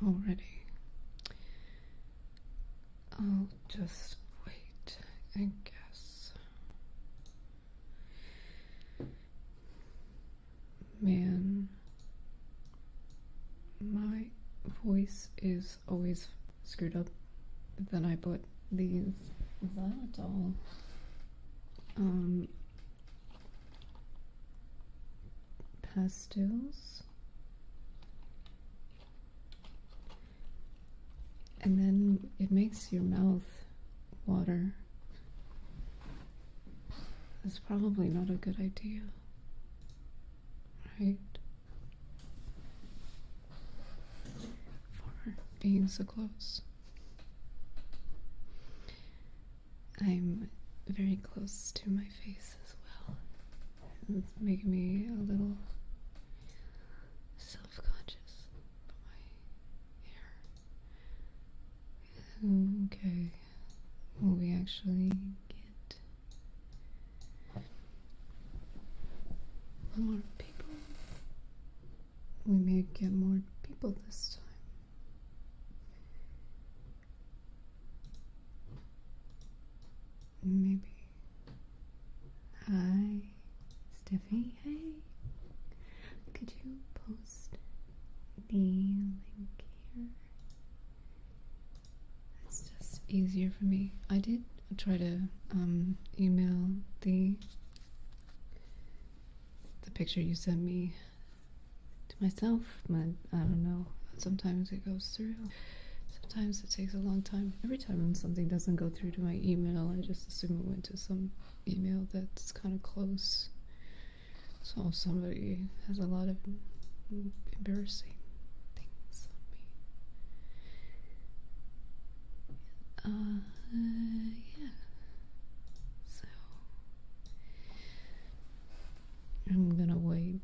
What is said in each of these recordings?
already. I'll just wait, I guess. Man, my voice is always screwed up. But then I put these xylitol pastilles, and then it makes your mouth water. That's probably not a good idea, right? For being so close. I'm very close to my face as well. It's making me a little self-conscious about my hair. Okay, will we actually get more people? We may get more people this time. Maybe. Hi, Steffi. Hey. Could you post the link here? It's just easier for me. I did try to email the picture you sent me to myself, but I don't know. Sometimes it goes through. Sometimes it takes a long time. Every time something doesn't go through to my email, I just assume it went to some email that's kind of close. So somebody has a lot of embarrassing things on me. Yeah. So I'm gonna wait.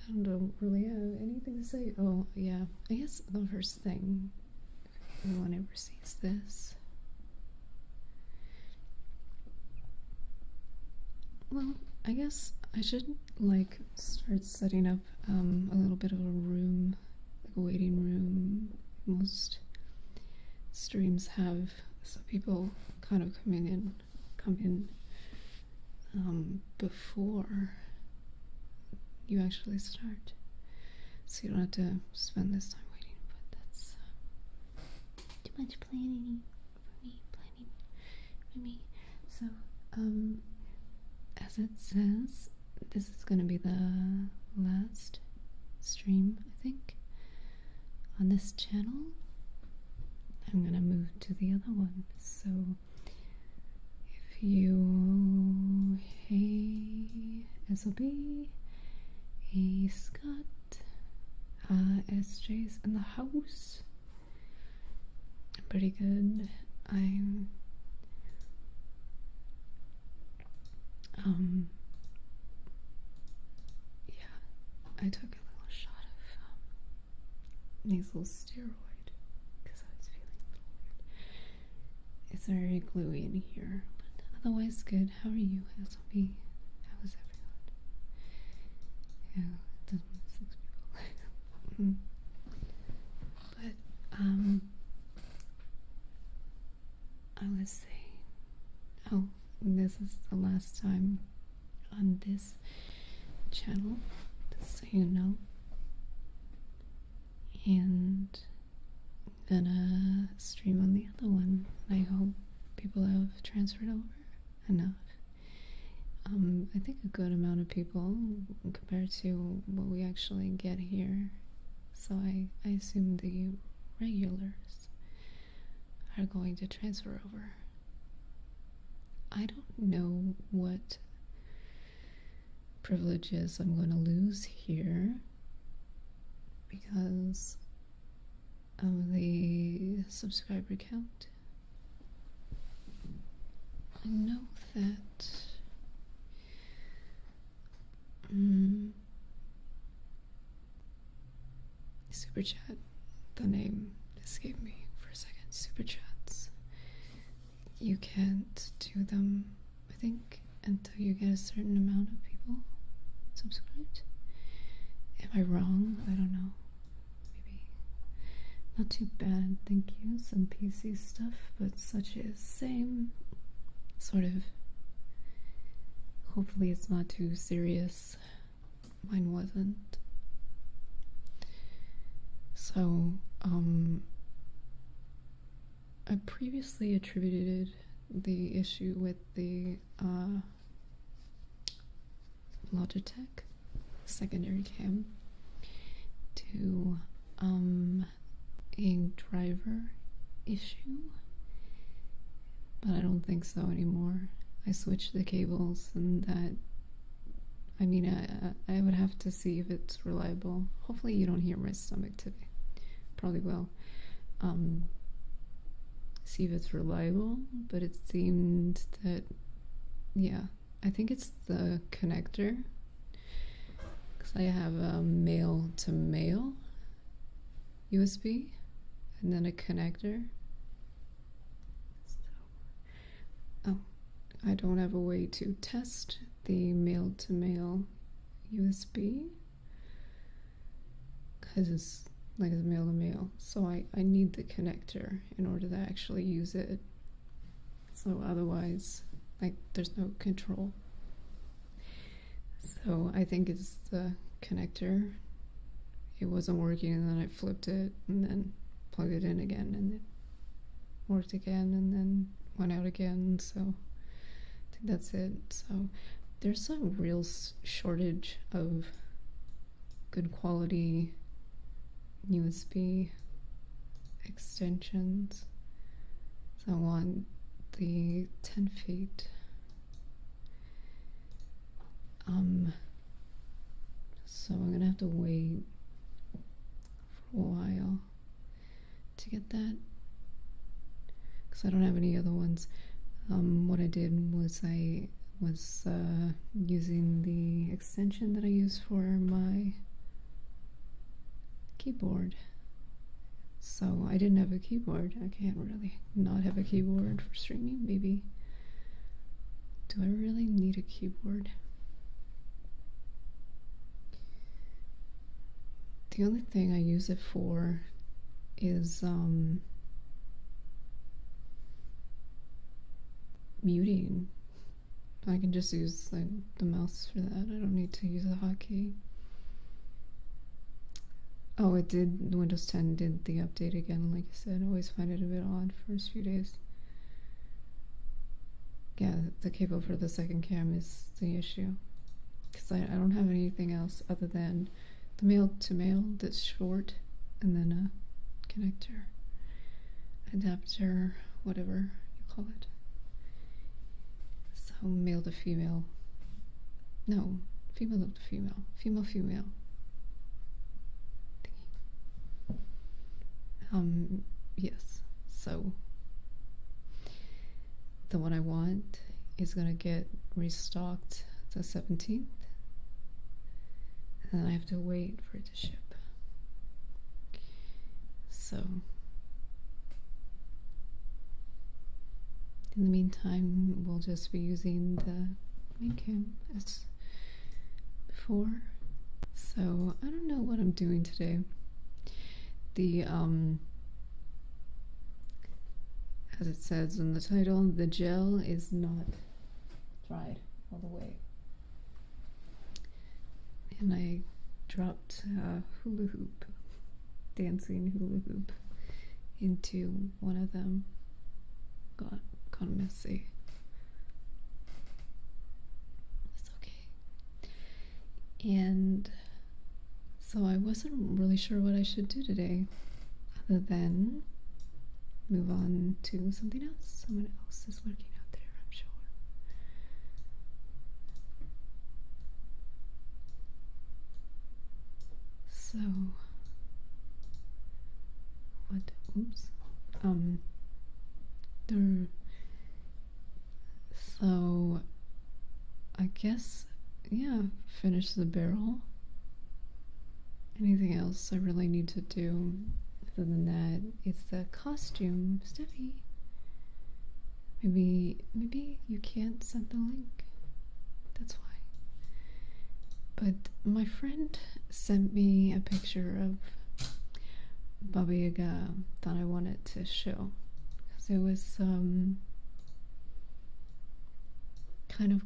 I don't really have anything to say. Oh, yeah. I guess the first thing, if anyone ever sees this, well, I guess I should, like, start setting up a little bit of a room, like a waiting room. Most streams have, so people kind of come in before you actually start, so you don't have to spend this time waiting. But that's too much planning for me. So as it says, this is gonna be the last stream, I think, on this channel. I'm gonna move to the other one. So if you, hey SLB, hey Scott, SJ's in the house. Pretty good. I'm yeah, I took a little shot of nasal steroid because I was feeling a little weird. It's very gluey in here, but otherwise good. How are you, SLB? How is everyone? Yeah, it doesn't make 6 people. But I was saying, oh, this is the last time on this channel, just so you know. And I'm gonna stream on the other one. I hope people have transferred over enough. I think a good amount of people compared to what we actually get here. So I assume the regulars are going to transfer over. I don't know what privileges I'm going to lose here because of the subscriber count. I know that Super Chat, the name escaped me for a second. Super Chats, you can't do them, I think, until you get a certain amount of people subscribed. Am I wrong? I don't know. Maybe Not too bad, thank you. Some PC stuff, but such is same. Sort of. Hopefully it's not too serious. Mine wasn't. So, I previously attributed the issue with the Logitech secondary cam to a driver issue, but I don't think so anymore. I switched the cables, and that, I mean, I would have to see if it's reliable. Hopefully you don't hear my stomach today. Probably will. See if it's reliable, but it seemed that, yeah, I think it's the connector, because I have a male to male USB and then a connector. So, oh, I don't have a way to test the male to male USB because it's like it's male to male, so I need the connector in order to actually use it. So otherwise, like, there's no control. So I think it's the connector. It wasn't working, and then I flipped it and then plugged it in again, and it worked again and then went out again. So I think that's it. So there's a real shortage of good quality USB extensions. So I want the 10 feet. So I'm gonna have to wait for a while to get that, because I don't have any other ones. What I did was I was using the extension that I use for my keyboard. So I didn't have a keyboard. I can't really not have a keyboard for streaming. Maybe. Do I really need a keyboard? The only thing I use it for is muting. I can just use like the mouse for that. I don't need to use a hotkey. Oh, it did. Windows 10 did the update again. Like I said, I always find it a bit odd first few days. Yeah, the cable for the second cam is the issue, because I don't have anything else other than the male to male that's short, and then a connector, adapter, whatever you call it. So male to female. No, female to female. Female. Yes. So the one I want is gonna get restocked the 17th. And then I have to wait for it to ship. So in the meantime, we'll just be using the main cam as before. So I don't know what I'm doing today. The as it says in the title, the gel is not dried all the way. And I dropped a hula hoop, dancing hula hoop, into one of them. Got kind of messy. It's okay. And so I wasn't really sure what I should do today, other than move on to something else. Someone else is lurking out there, I'm sure. So, what? Oops. So, I guess, yeah, finish the barrel. Anything else I really need to do other than that? It's the costume. Steffi, maybe you can't send the link. That's why. But my friend sent me a picture of Baba Yaga that I wanted to show, because it was kind of,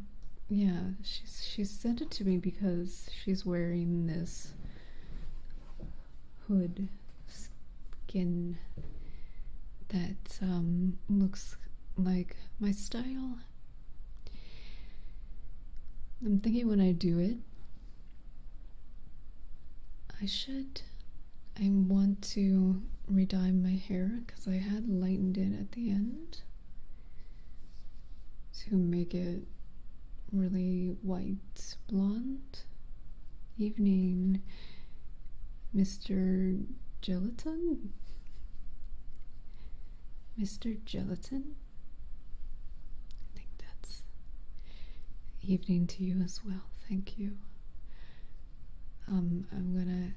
yeah, she sent it to me because she's wearing this hood skin that looks like my style. I'm thinking when I do it, I want to re-dye my hair because I had lightened it at the end to make it really white blonde. Evening, Mr. Gelatin? Mr. Gelatin? I think that's evening to you as well. Thank you. I'm gonna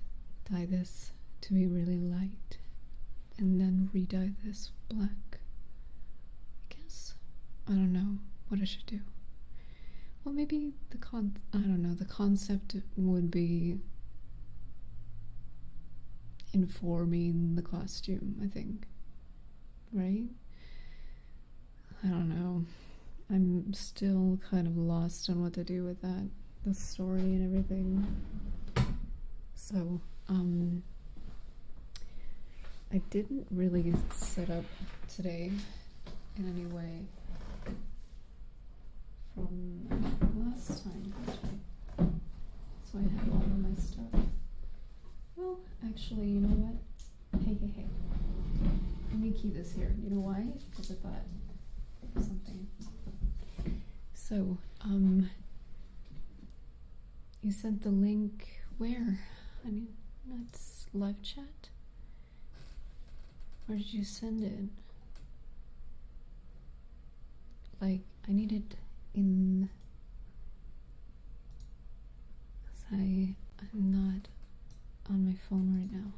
dye this to be really light and then re-dye this black. I guess. I don't know what I should do. Well, maybe the concept would be informing the costume, I think. Right? I don't know. I'm still kind of lost on what to do with that. The story and everything. So, I didn't really set up today in any way from last time, actually. So I have all of my stuff. Well, actually, you know what? Hey. Let me keep this here. You know why? Because I thought of something. So, you sent the link where? I mean, that's live chat. Where did you send it? Like, I need it in. I'm not on my phone right now.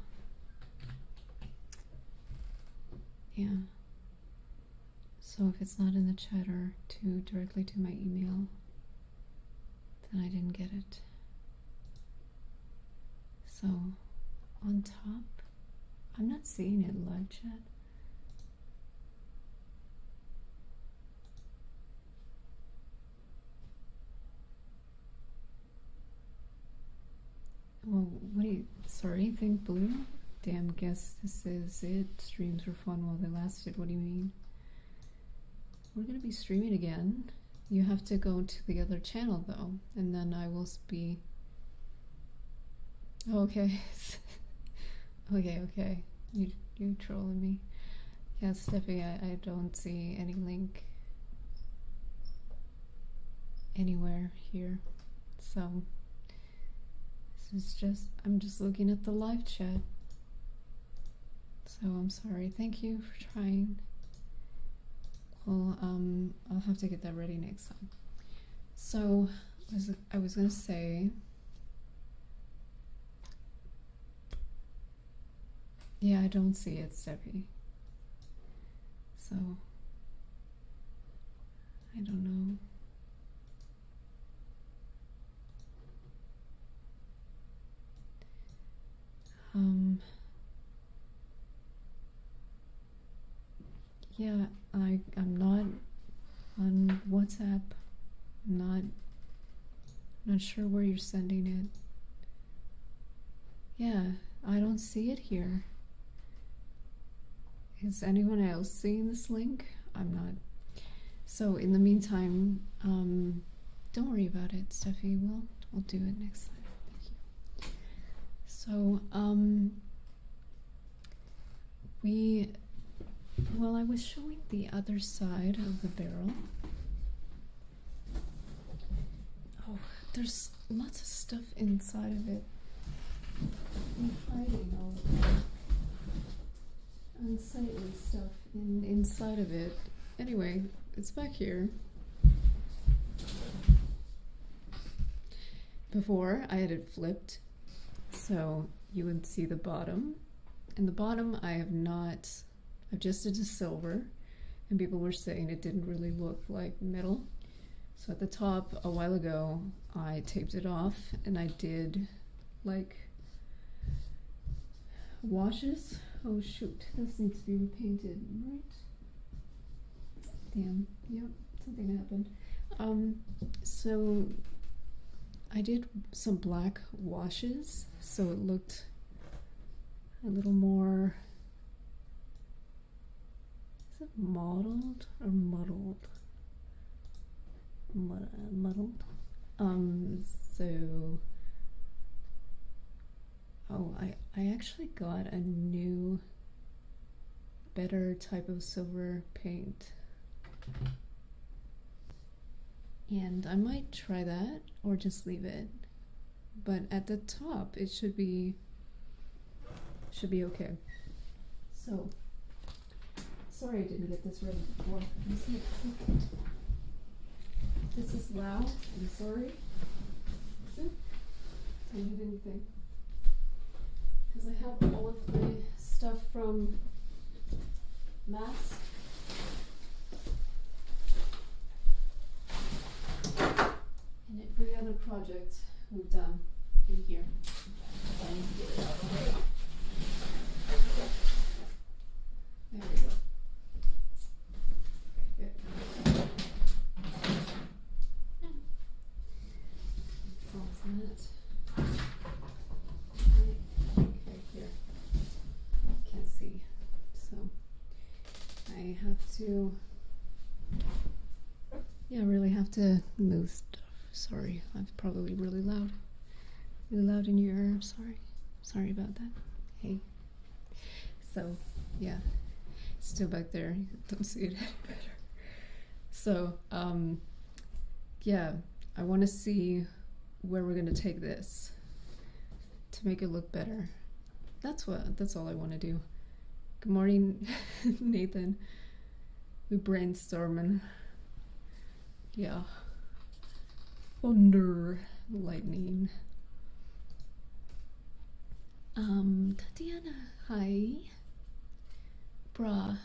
Yeah. So if it's not in the chat or directly to my email, then I didn't get it. So on top, I'm not seeing it in live chat. Well, what do you, sorry, think blue? Damn, guess this is it. Streams were fun while they lasted. What do you mean? We're gonna be streaming again. You have to go to the other channel though, and then I will be. Okay. okay. You trolling me. Yeah, Steffi, I don't see any link anywhere here. So this is just, I'm just looking at the live chat. So I'm sorry. Thank you for trying. Well, I'll have to get that ready next time. So I was gonna say, yeah, I don't see it, Steffi. So I don't know. Yeah, I'm not on WhatsApp. I'm not sure where you're sending it. Yeah, I don't see it here. Is anyone else seeing this link? I'm not. So in the meantime, don't worry about it, Steffi. We'll do it next time. Thank you. So well, I was showing the other side of the barrel. Oh, there's lots of stuff inside of it. I'm hiding all of that unsightly stuff inside of it. Anyway, it's back here. Before, I had it flipped, so you would see the bottom. And the bottom, I've just did a silver, and people were saying it didn't really look like metal. So at the top, a while ago, I taped it off, and I did like washes Oh shoot, this needs to be repainted, right? Damn, yep, something happened. So I did some black washes, so it looked a little more, is it mottled or muddled? Muddled. So, oh, I actually got a new, better type of silver paint. And I might try that or just leave it. But at the top, it should be okay. So, sorry I didn't get this ready before. This is loud, I'm sorry. I didn't hit anything. Because I have all of the stuff from Mass. And every other project we've done in here. I need to get it out of the way. There we go. Okay, good. Solves that. Okay, here. Can't see. So I have to, yeah, really have to move stuff. Sorry, I'm probably really loud in your ear. Sorry about that. Hey. So, yeah, still back there. You don't see it any better. So, yeah, I want to see where we're gonna take this to make it look better. That's all I want to do. Good morning, Nathan. We brainstorming. Yeah. Thunder, lightning. Tatiana, hi. Bruh.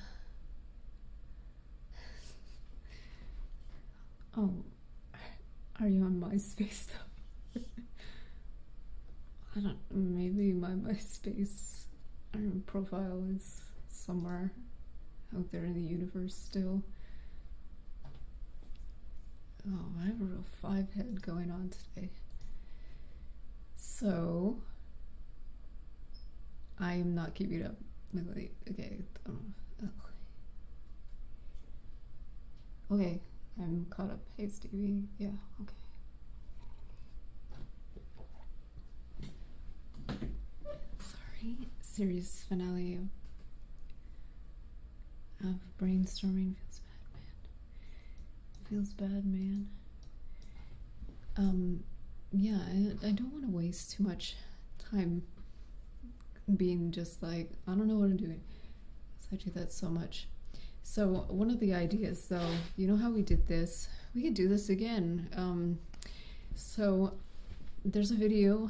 Oh, are you on MySpace though? I don't, maybe my MySpace profile is somewhere out there in the universe still. Oh, I have a real 5-head going on today. So, I am not keeping up with it. Okay. Okay, I'm caught up. Hey, Stevie. Yeah, okay. Sorry. Series finale of Brainstorming. Feels bad, man. Yeah, I don't want to waste too much time being just like, I don't know what I'm doing. So I do that so much. So one of the ideas, though, you know how we did this? We could do this again. So there's a video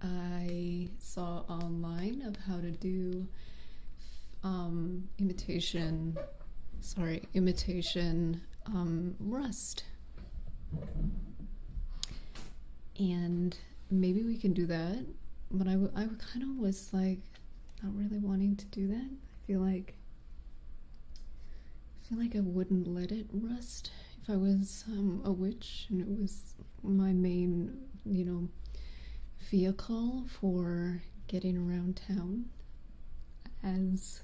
I saw online of how to do imitation rust, and maybe we can do that, but I kind of was like not really wanting to do that. I feel like I wouldn't let it rust if I was a witch and it was my main, vehicle for getting around town, as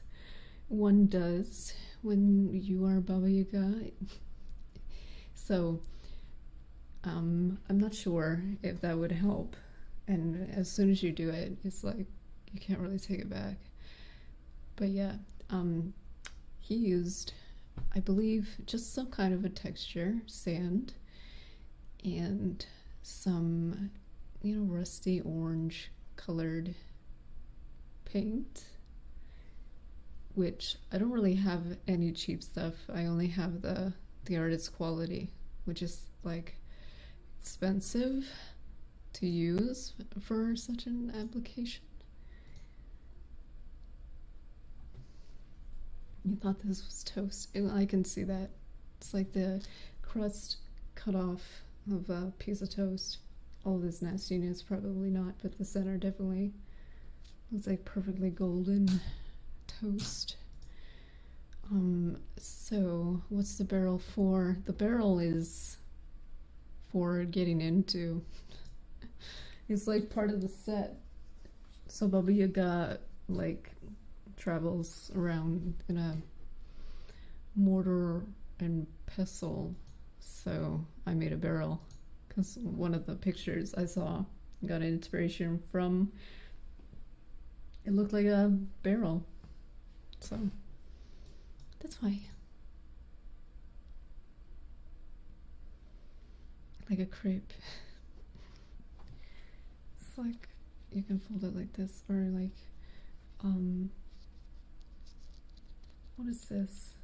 one does when you are Baba Yaga. So I'm not sure if that would help, and as soon as you do it, it's like you can't really take it back. But yeah, he used, I believe, just some kind of a texture, sand, and some, rusty orange colored paint, which I don't really have any cheap stuff. I only have the artist quality, which is like expensive to use for such an application. You thought this was toast. I can see that. It's like the crust cut off of a piece of toast. All this nastiness, probably not, but the center definitely looks like perfectly golden. toast. So what's the barrel for? The barrel is for getting into. It's like part of the set. So Baba Yaga like travels around in a mortar and pestle. So I made a barrel because one of the pictures I saw got an inspiration from, it looked like a barrel. So that's why. Like a crepe. It's like you can fold it like this, or like what is this?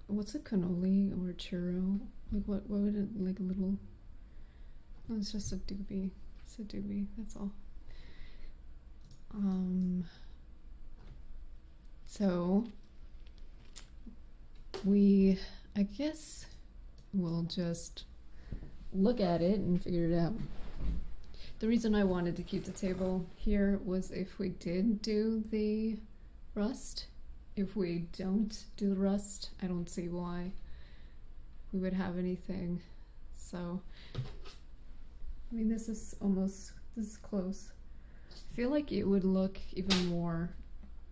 What's a cannoli or a churro? Like what would it, like a little, oh, it's just a doobie. It's a doobie, that's all. So I guess we'll just look at it and figure it out. The reason I wanted to keep the table here was if we did do the rust. If we don't do the rust, I don't see why we would have anything. So, I mean, this is close. I feel like it would look even more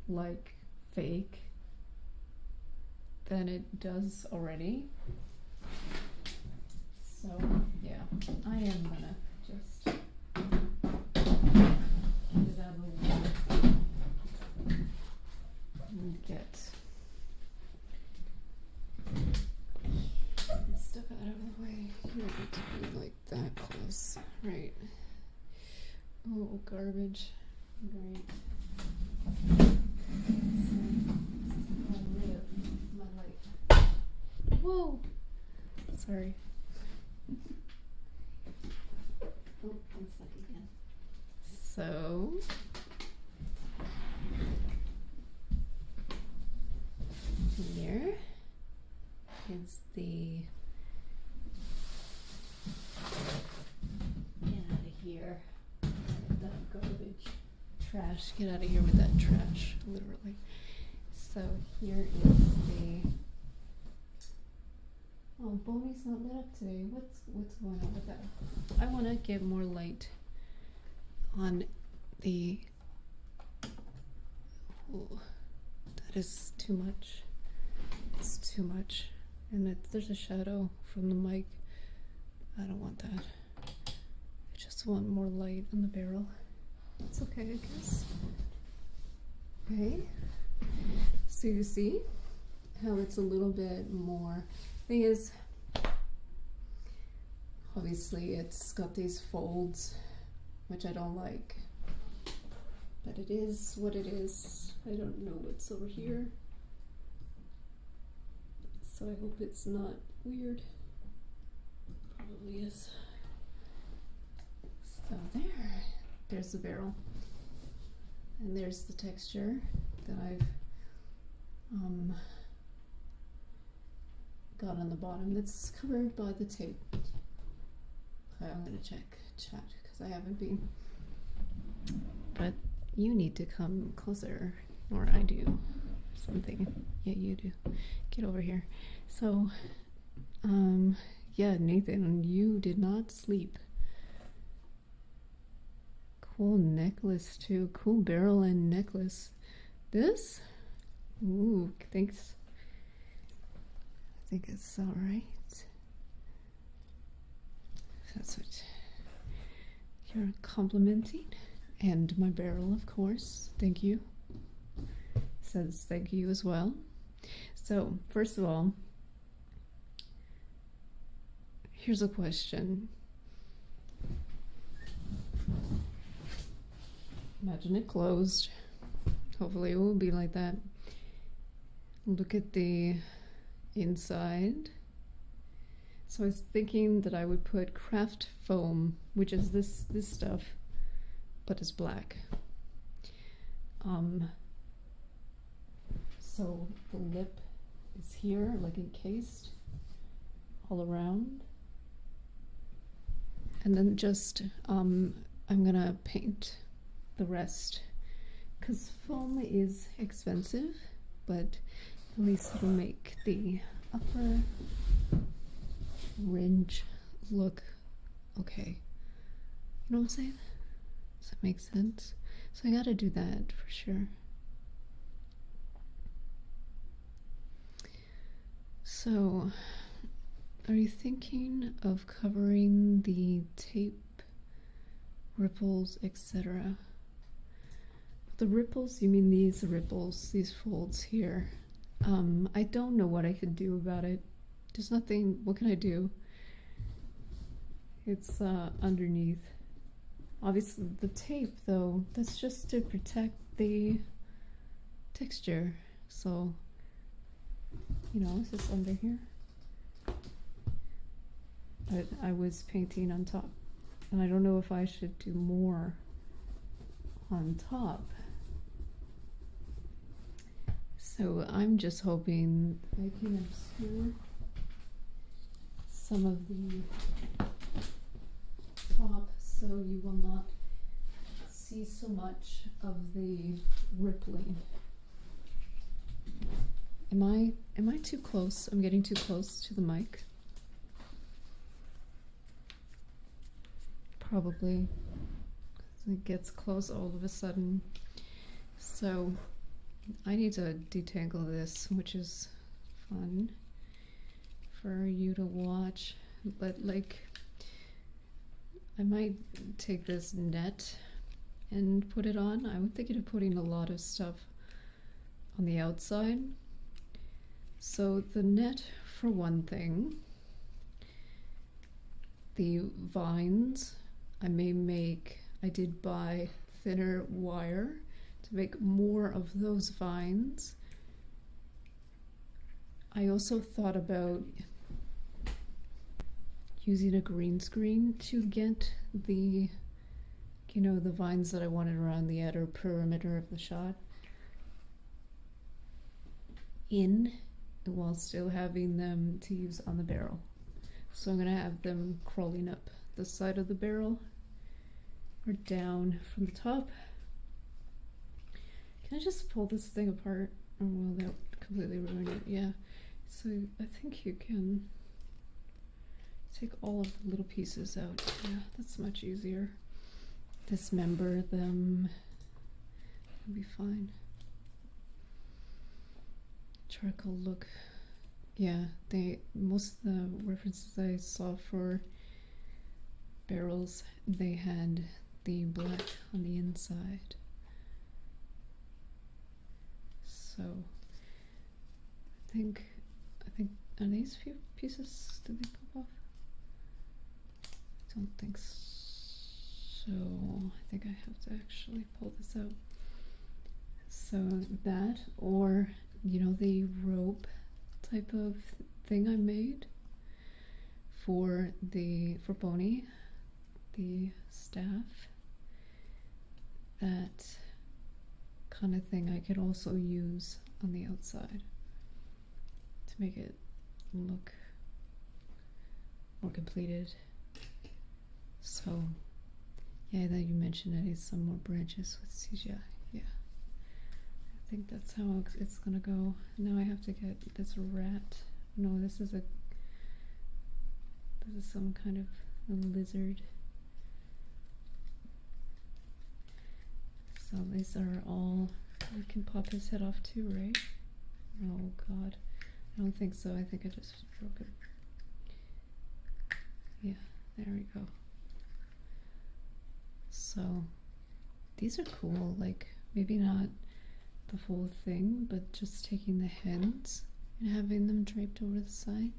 like fake than it does already. So, yeah, I am gonna just get it out of the way and get this stuff out of the way. You don't need to be like that close, right? Oh, garbage. Great. Whoa! Sorry. Oh, I'm stuck again. So here is the, get out of here, that garbage, trash, get out of here with that trash, literally. So here is the, oh, Boney's not lit up today. What's going on with that? I want to get more light on the, oh, that is too much. It's too much. And there's a shadow from the mic. I don't want that. I just want more light on the barrel. It's okay, I guess. Okay. So you see how it's a little bit more. Thing is, obviously it's got these folds, which I don't like, but it is what it is. I don't know what's over here, so I hope it's not weird. Probably is. So there's the barrel, and there's the texture that I've got on the bottom that's covered by the tape. Okay, I'm gonna check chat because I haven't been, but you need to come closer, or I do something. Yeah, you do. Get over here. So yeah, Nathan, you did not sleep. Cool necklace too. Cool barrel and necklace. This, ooh, thanks. I think it's all right. That's what you're complimenting. And my barrel, of course. Thank you. Says thank you as well. So, first of all, here's a question. Imagine it closed. Hopefully it will be like that. Look at the inside. So I was thinking that I would put craft foam, which is this stuff, but it's black. So the lip is here, like encased all around. And then just, I'm gonna paint the rest because foam is expensive, but at least it'll make the upper ridge look okay. You know what I'm saying? Does that make sense? So I gotta do that for sure. So, are you thinking of covering the tape, ripples, etc.? The ripples, you mean these ripples, these folds here. I don't know what I can do about it. There's nothing, what can I do? It's underneath. Obviously the tape though, that's just to protect the texture. So, you know, is this under here? I was painting on top, and I don't know if I should do more on top. So I'm just hoping I can obscure some of the top so you will not see so much of the rippling. Am I too close? I'm getting too close to the mic. Probably. It gets close all of a sudden. So I need to detangle this, which is fun for you to watch. But like, I might take this net and put it on. I was thinking of putting a lot of stuff on the outside. So the net, for one thing, the vines, I did buy thinner wire to make more of those vines. I also thought about using a green screen to get the, you know, the vines that I wanted around the outer perimeter of the shot in, while still having them to use on the barrel. So I'm gonna have them crawling up the side of the barrel or down from the top. Can I just pull this thing apart, or will that completely ruin it? Yeah. So I think you can take all of the little pieces out. Yeah, that's much easier. Dismember them. It'll be fine. Charcoal look. Yeah, most of the references I saw for barrels, they had the black on the inside. So I think are these few pieces, did they pop off? I don't think so. I think I have to actually pull this out. So that, or you know, the rope type of thing I made for Bonnie, the staff, that kind of thing I could also use on the outside to make it look more completed. So yeah, that you mentioned I need some more branches with CGI. Yeah, I think that's how it's gonna go. Now I have to get this rat. No, this is some kind of a lizard. So these are all, I can pop his head off too, right? Oh god, I don't think so. I think I just broke it. Yeah, there we go. So these are cool, like maybe not the full thing, but just taking the heads and having them draped over the side.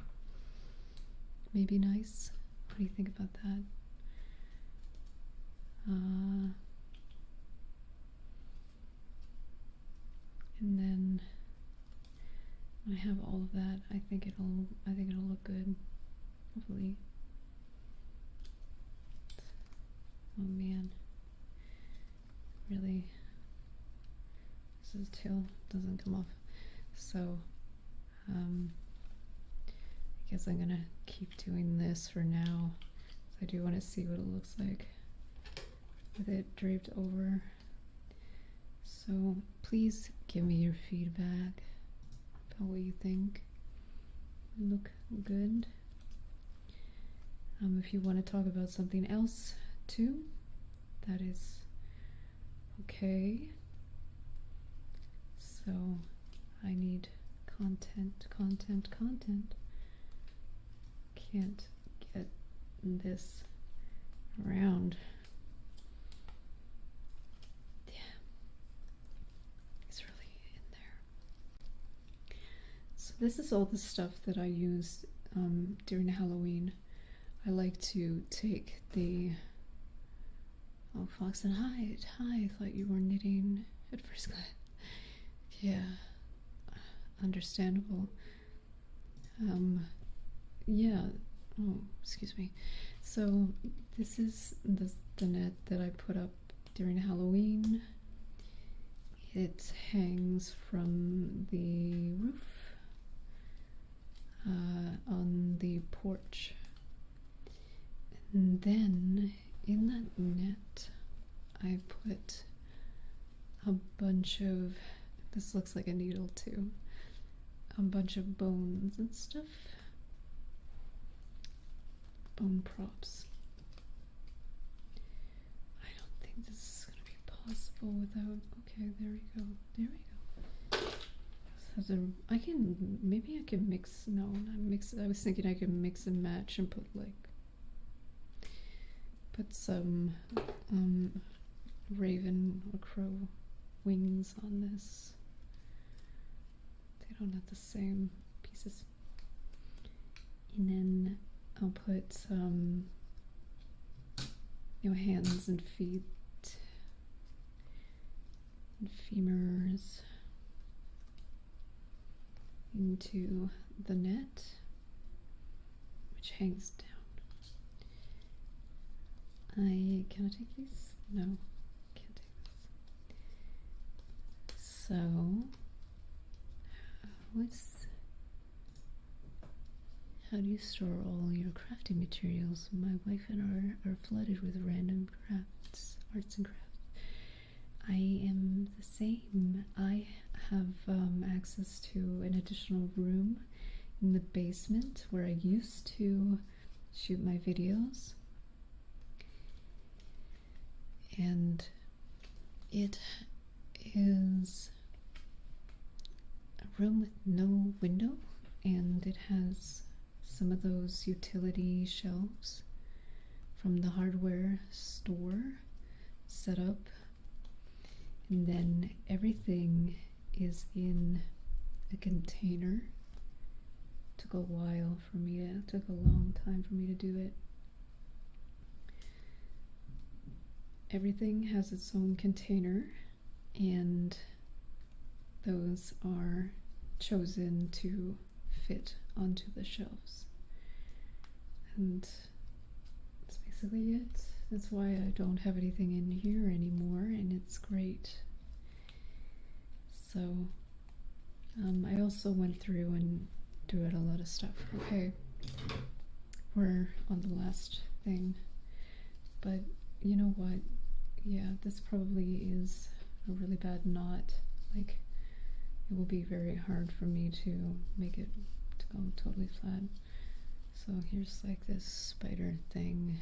Maybe nice. What do you think about that? And then when I have all of that, I think it'll look good. Hopefully. Oh man. Really, this tail doesn't come off. So I guess I'm gonna keep doing this for now. I do want to see what it looks like with it draped over. So please give me your feedback about what you think. Look good. If you want to talk about something else too, that is okay. So I need content. Can't get this around. Yeah, it's really in there. So this is all the stuff that I use during Halloween. I like to take the Fox and Hide. Hi, I thought you were knitting at first glance. Yeah, understandable. Yeah. Oh, excuse me. So this is the net that I put up during Halloween. It hangs from the roof on the porch. And then in that net, I put a bunch of, this looks like a needle too, a bunch of bones and stuff. Bone props. I don't think this is going to be possible without, okay, there we go. So I can, maybe I can mix, no, not mix, I was thinking I could mix and match and put some raven or crow wings on this. They don't have the same pieces. And then I'll put some, hands and feet and femurs into the net, which hangs down. Can I take these? No, can't take this. So, how do you store all your crafting materials? My wife and I are flooded with random arts and crafts. I am the same. I have access to an additional room in the basement where I used to shoot my videos. And it is a room with no window, and it has some of those utility shelves from the hardware store set up, and then everything is in a container. It took a while for me to, it took a long time for me to do it. Everything has its own container, and those are chosen to fit onto the shelves. And that's basically it. That's why I don't have anything in here anymore, and it's great. So I also went through and did a lot of stuff. Okay, we're on the last thing, but you know what? Yeah, this probably is a really bad knot. Like, it will be very hard for me to make it to go totally flat. So here's like this spider thing.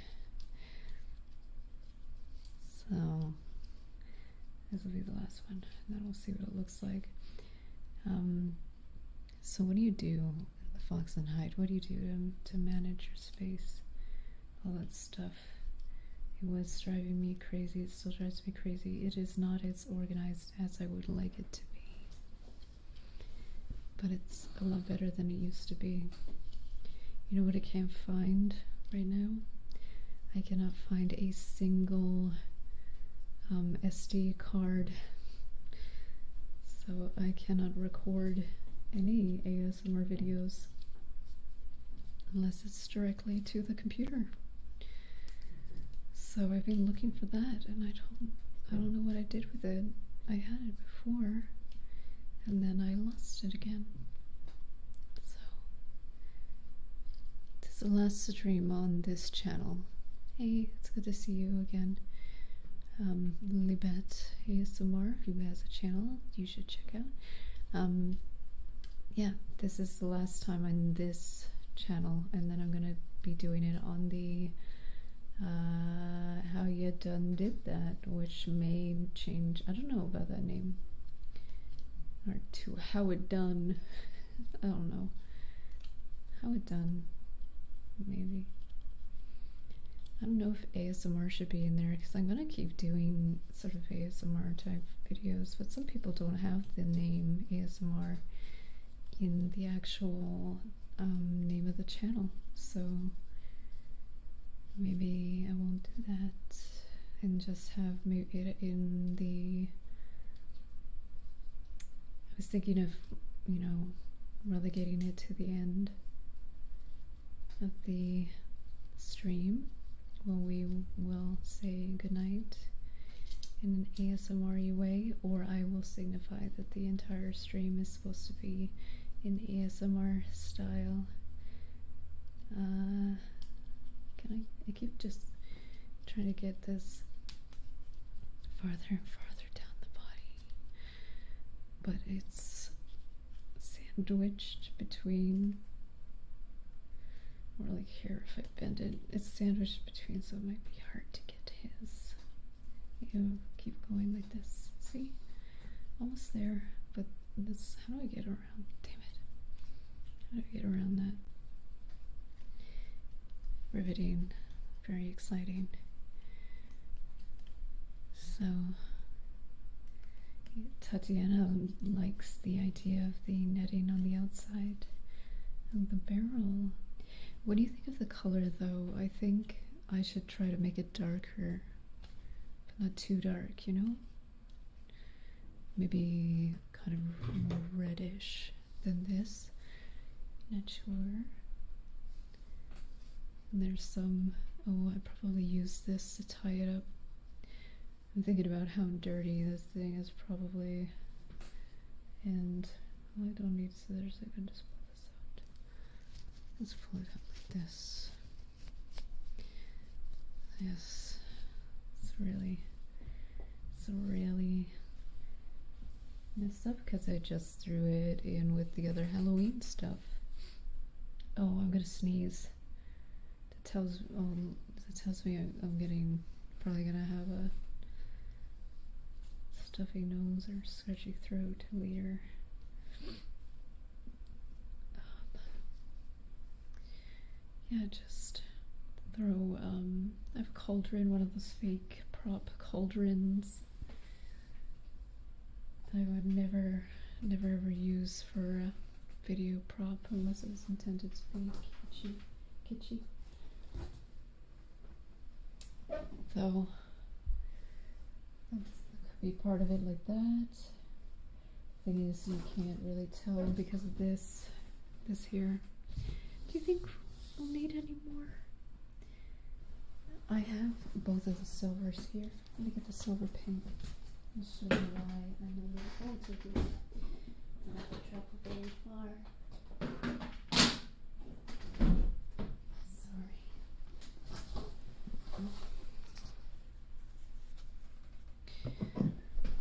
So this will be the last one, and then we'll see what it looks like. So what do you do, the Fox and Hide? What do you do to manage your space? All that stuff. It was driving me crazy. It still drives me crazy. It is not as organized as I would like it to be. But it's a lot better than it used to be. You know what I can't find right now? I cannot find a single SD card. So I cannot record any ASMR videos unless it's directly to the computer. So I've been looking for that, and I don't know what I did with it. I had it before, and then I lost it again. So this is the last stream on this channel. Hey, it's good to see you again. Lilybet ASMR, who has a channel you should check out. Yeah, this is the last time on this channel, and then I'm gonna be doing it on the How You Done Did That, which may change. I don't know about that name. Or to How It Done. I don't know. How It Done. Maybe. I don't know if ASMR should be in there, because I'm gonna keep doing sort of ASMR type videos, but some people don't have the name ASMR in the actual name of the channel, so maybe I won't do that and just have maybe it in the. I was thinking of, you know, relegating it to the end of the stream when we will say goodnight in an ASMR way, or I will signify that the entire stream is supposed to be in ASMR style. I keep just trying to get this farther and farther down the body, but it's sandwiched between, or like here if I bend it, it's sandwiched between, so it might be hard to get his. You keep going like this. See? Almost there, but this, how do I get around? Damn it. How do I get around that? Riveting. Very exciting. So, Tatiana likes the idea of the netting on the outside of the barrel. What do you think of the color, though? I think I should try to make it darker, but not too dark, you know? Maybe kind of more reddish than this. Not sure. And there's some, oh, I probably use this to tie it up. I'm thinking about how dirty this thing is probably, and well, I don't need scissors, I can just pull this out. Let's pull it up like this. Yes, it's really messed up because I just threw it in with the other Halloween stuff. Oh, I'm gonna sneeze. That tells me I'm probably gonna have a stuffy nose or scratchy throat later. Yeah, just throw, I have a cauldron, one of those fake prop cauldrons that I would never ever use for a video prop unless it was intended to be kitschy. So, that could be part of it like that. Thing is, you can't really tell because of this here. Do you think we'll need any more? I have both of the silvers here. Let me get the silver paint and show you why I know that it won't take you. I'm not going to travel very far. Sorry.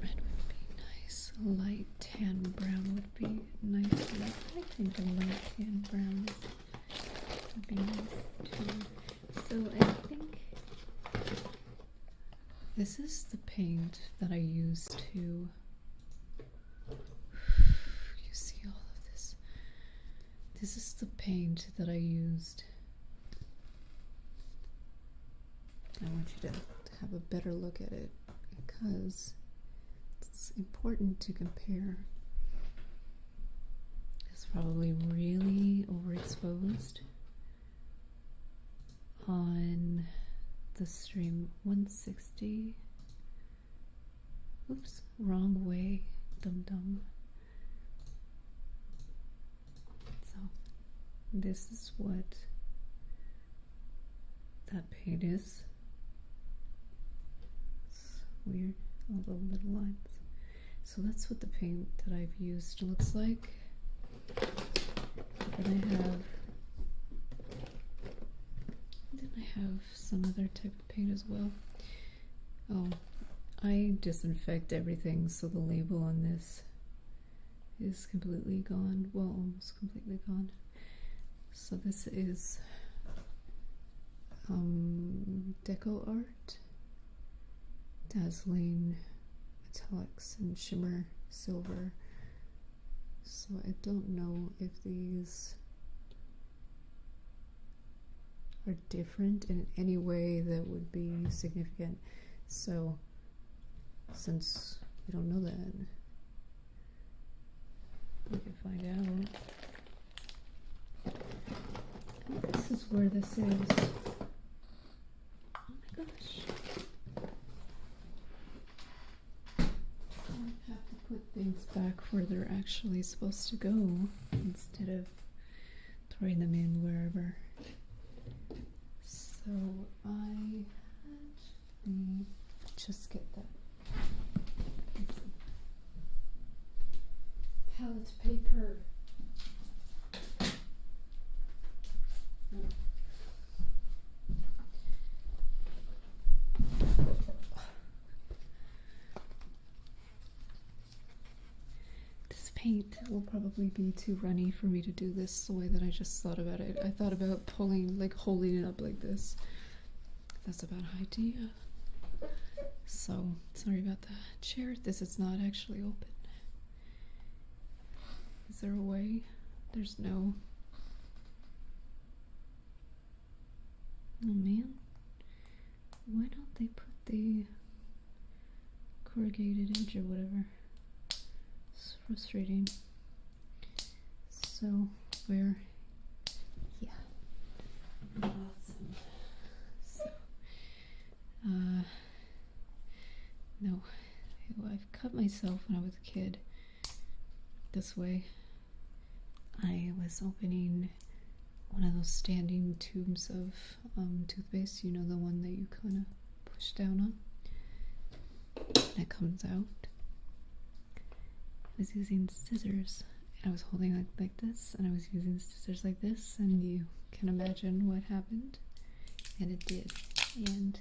Red would be nice. Light tan brown would be nice. I think a light tan brown would be nice too. So I think this is the paint that I used to. You see all of this? This is the paint that I used. I want you to have a better look at it because it's important to compare. It's probably really overexposed on the stream 160. Oops, wrong way, dum. So this is what that paint is. It's weird, all the little lines. So that's what the paint that I've used looks like. Then I have some other type of paint as well. Oh, I disinfect everything, so the label on this is completely gone. Well, almost completely gone. So this is Deco Art, Dazzling Metallics and Shimmer Silver. So I don't know if these are different in any way that would be significant. So since we don't know that, we can find out. And this is where this is. Oh my gosh. I have to put things back where they're actually supposed to go instead of throwing them in wherever. So I had just get that palette paper. This paint will probably be too runny for me to do this the way that I just thought about it. I thought about holding it up like this. That's about idea. So sorry about the chair. This is not actually open. Is there a way? There's no. Oh man. Why don't they put the corrugated edge or whatever? It's frustrating. So where? Yeah. Awesome. So no. I've cut myself when I was a kid this way. I was opening one of those standing tubes of toothpaste, you know, the one that you kind of push down on, and it comes out. I was using scissors, and I was holding like this, and I was using scissors like this, and you can imagine what happened, and it did. And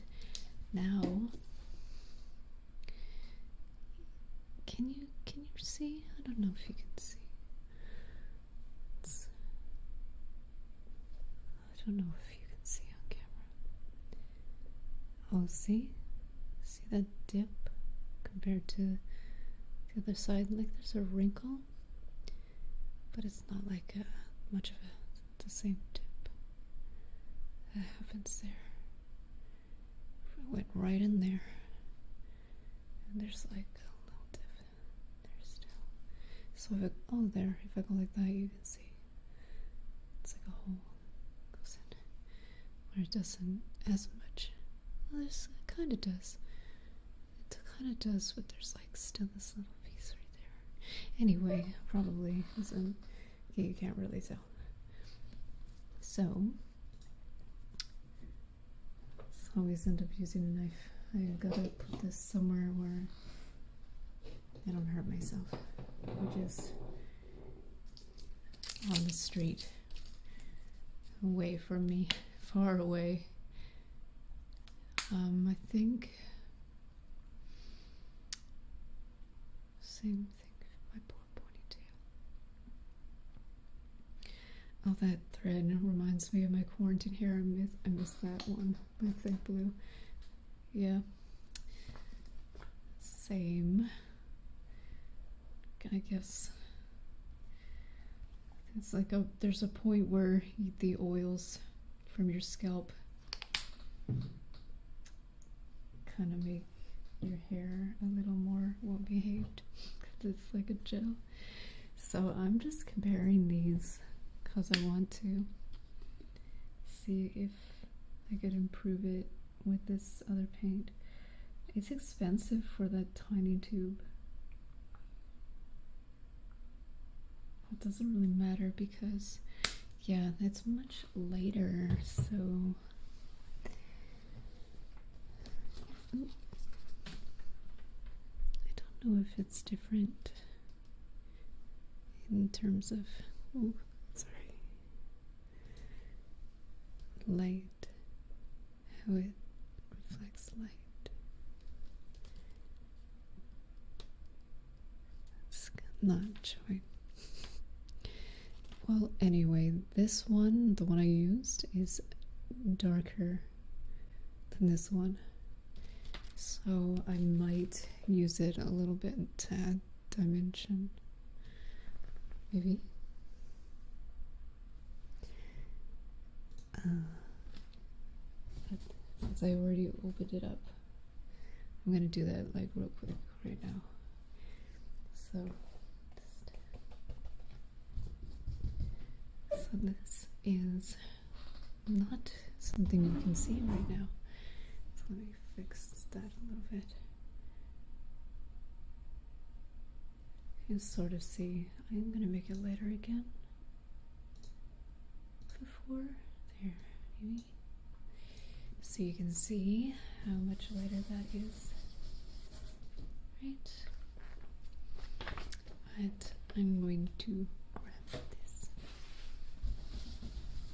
now, can you see? I don't know if you can see. I don't know if you can see on camera. Oh, see that dip compared to the other side? Like there's a wrinkle, but it's not like much of the same dip that happens there. It went right in there, and there's like a little dip there still. So if I go like that, you can see it's like a hole. Or it doesn't as much. Well, it kind of does. It kind of does, but there's like still this little piece right there. Anyway, probably isn't. You can't really tell. So I always end up using a knife. I gotta put this somewhere where I don't hurt myself, which is on the street, away from me. Far away. I think same thing. My poor ponytail. Oh, that thread reminds me of my quarantine hair. I miss that one. My thick blue. Yeah. Same. I guess it's like there's a point where the oils from your scalp kind of make your hair a little more well behaved because it's like a gel. So I'm just comparing these because I want to see if I could improve it with this other paint. It's expensive for that tiny tube. It doesn't really matter because yeah, it's much later, so I don't know if it's different in terms of light, how it reflects light. not showing. Well, anyway, this one, the one I used, is darker than this one. So I might use it a little bit to add dimension. Maybe. But since I already opened it up, I'm gonna do that like real quick right now. So this is not something you can see right now. So let me fix that a little bit. You can sort of see. I'm gonna make it lighter again. Before there, maybe. So you can see how much lighter that is. Right? But I'm going to grab this.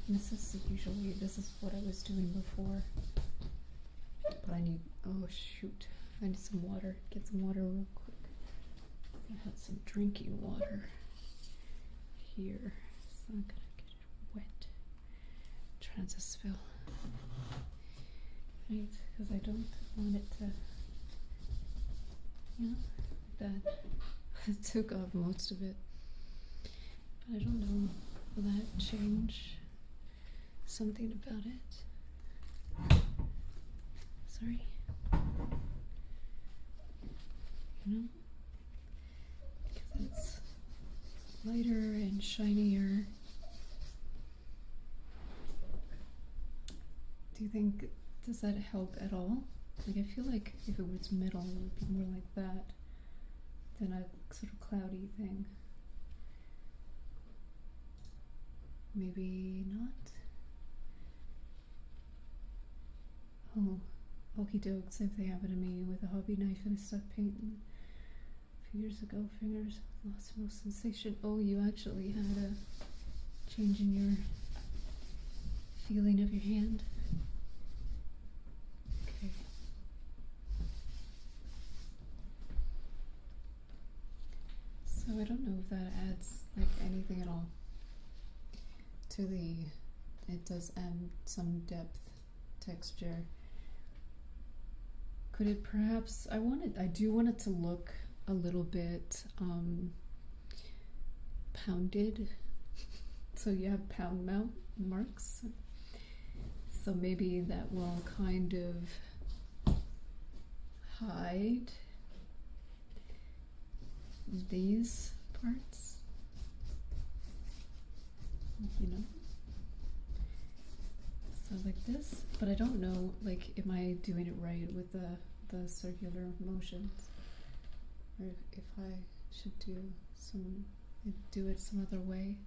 And this is what I was doing before. But I need, oh shoot, I need some water. Get some water real quick. I had some drinking water here. So I'm gonna get it wet. Trying to spill. Right, because I don't want it to, you know, like that. It took off most of it. But I don't know, will that change something about it? Sorry. You know? Because it's lighter and shinier. Do you think, does that help at all? Like, I feel like if it was metal, it would be more like that than a sort of cloudy thing. Maybe not? Oh, okie doke, same thing happened to me with a hobby knife and a stuck paint a few years ago. Fingers lost most sensation. Oh, you actually had a change in your feeling of your hand. Okay. So I don't know if that adds like anything at all to the, it does add some depth, texture. Could it perhaps, I do want it to look a little bit pounded. So you have pound marks. So maybe that will kind of hide these parts, you know. So like this, but I don't know, like, am I doing it right with the circular motions, or if I should do it some other way.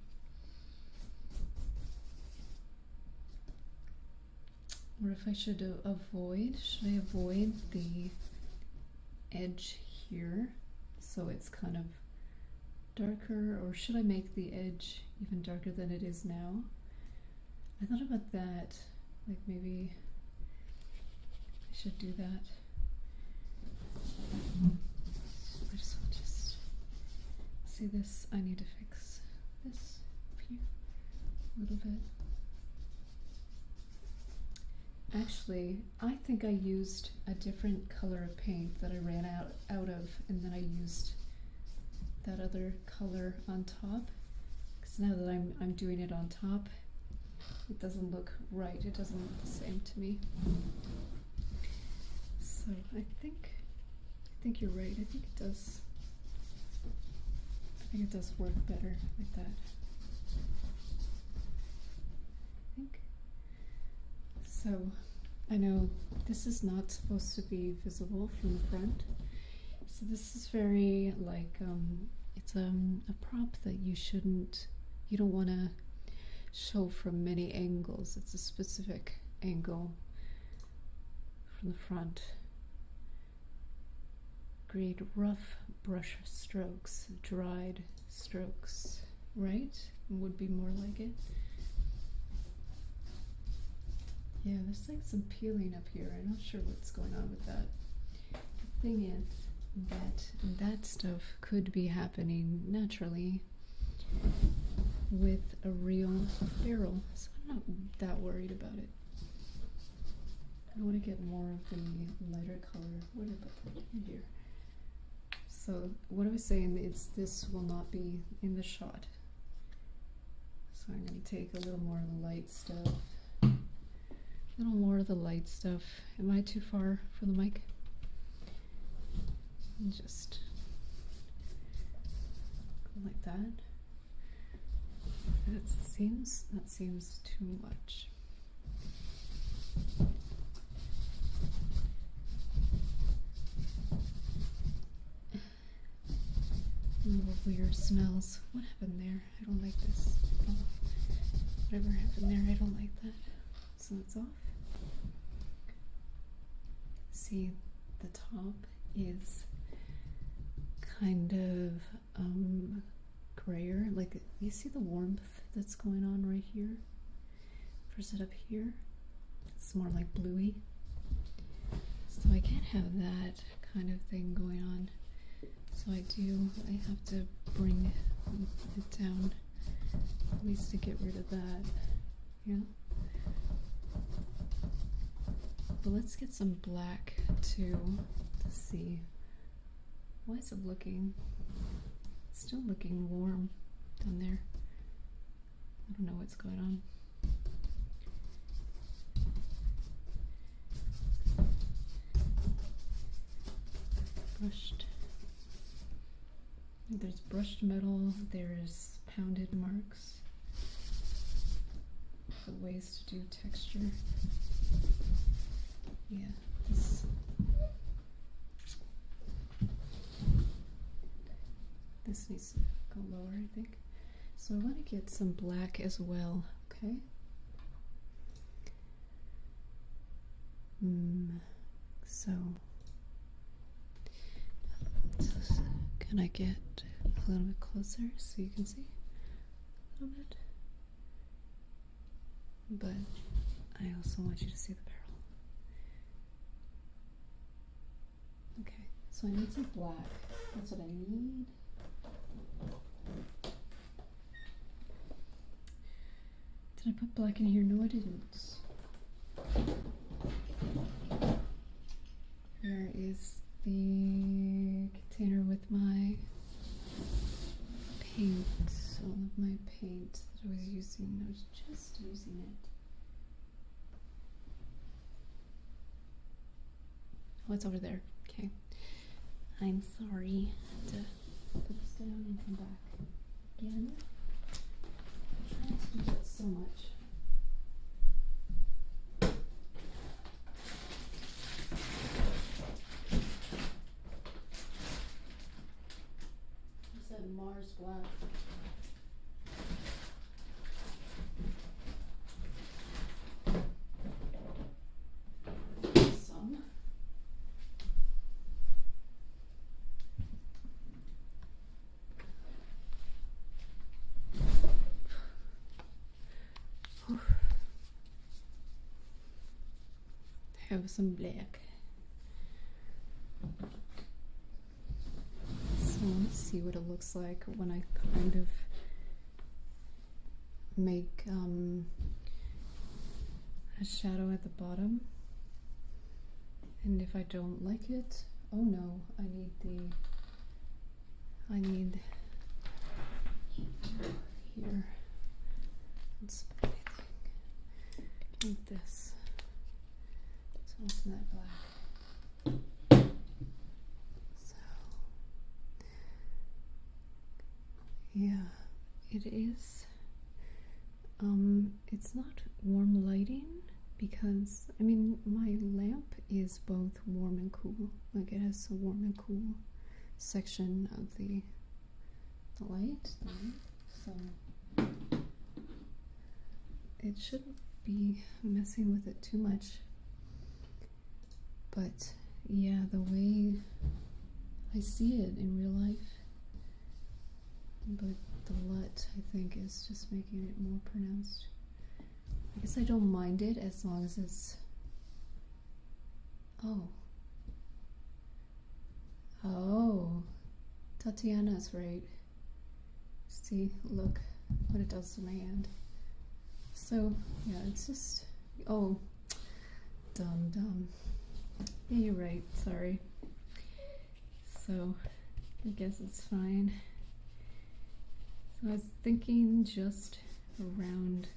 Or if I should should I avoid the edge here so it's kind of darker, or should I make the edge even darker than it is now? I thought about that, like maybe I should do that. I just see this, I need to fix this up here a little bit. Actually, I think I used a different color of paint that I ran out of, and then I used that other color on top. Because now that I'm doing it on top, it doesn't look right. It doesn't look the same to me. So I think you're right. I think it does work better like that. I think. So I know this is not supposed to be visible from the front. So this is very like it's a prop that you don't want to show from many angles. It's a specific angle from the front. Create rough brush strokes, dried strokes, right? Would be more like it. Yeah, there's like some peeling up here. I'm not sure what's going on with that. The thing is, that stuff could be happening naturally with a real barrel, so I'm not that worried about it. I want to get more of the lighter color. Where did I put that? In here. So what I was saying is this will not be in the shot. So I'm going to take a little more of the light stuff. A little more of the light stuff. Am I too far for the mic? And just go like that. That seems too much. Little weird smells. What happened there? I don't like this. Oh, whatever happened there, I don't like that. So it's off. See, the top is kind of grayer. Like, you see the warmth that's going on right here? Versus up here, it's more like bluey. So I can't have that kind of thing going on. So I have to bring it down, at least to get rid of that, yeah? But let's get some black too, to see. Why is it looking, it's still looking warm down there. I don't know what's going on. Brushed. There's brushed metal, there's pounded marks, the ways to do texture. Yeah, this needs to go lower, I think. So I want to get some black as well, okay? So can I get a little bit closer so you can see a little bit? But I also want you to see the barrel. Okay, so I need some black. That's what I need. Did I put black in here? No, I didn't. Where is the container with my paint? All of my paint that I was using. I was just using it. Oh, it's over there. Okay. I'm sorry. I have to put this down and come back again. I try to do that so much. I said Mars Black. Have some black. So let's see what it looks like when I kind of make a shadow at the bottom. And if I don't like it, oh no, I need here. Let's put anything. I need this. So it's that black. So yeah, it is. It's not warm lighting because I mean my lamp is both warm and cool. Like it has a warm and cool section of the light. So it shouldn't be messing with it too much. But yeah, the way I see it in real life, but the LUT I think is just making it more pronounced. I guess I don't mind it as long as it's Oh, Tatiana's right. See, look what it does to my hand. So, yeah, it's just, oh, dumb. Yeah, you're right, sorry. So, I guess it's fine. So I was thinking just around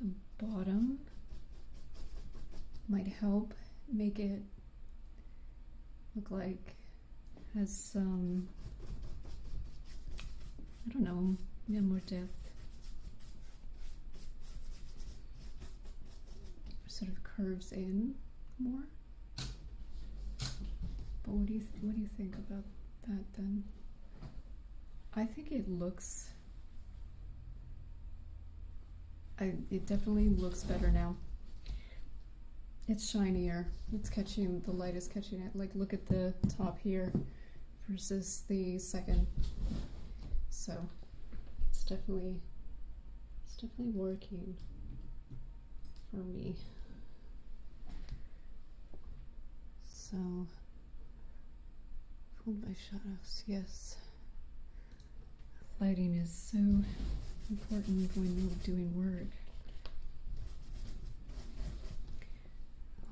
the bottom might help make it look like has some, I don't know, yeah, more depth. Sort of curves in more. But what do you think about that then? I think it looks, it definitely looks better now. It's shinier. It's catching, the light is catching it. Like, look at the top here versus the second. So it's definitely working for me. So fooled by shadows, yes. Lighting is so important when you're doing work.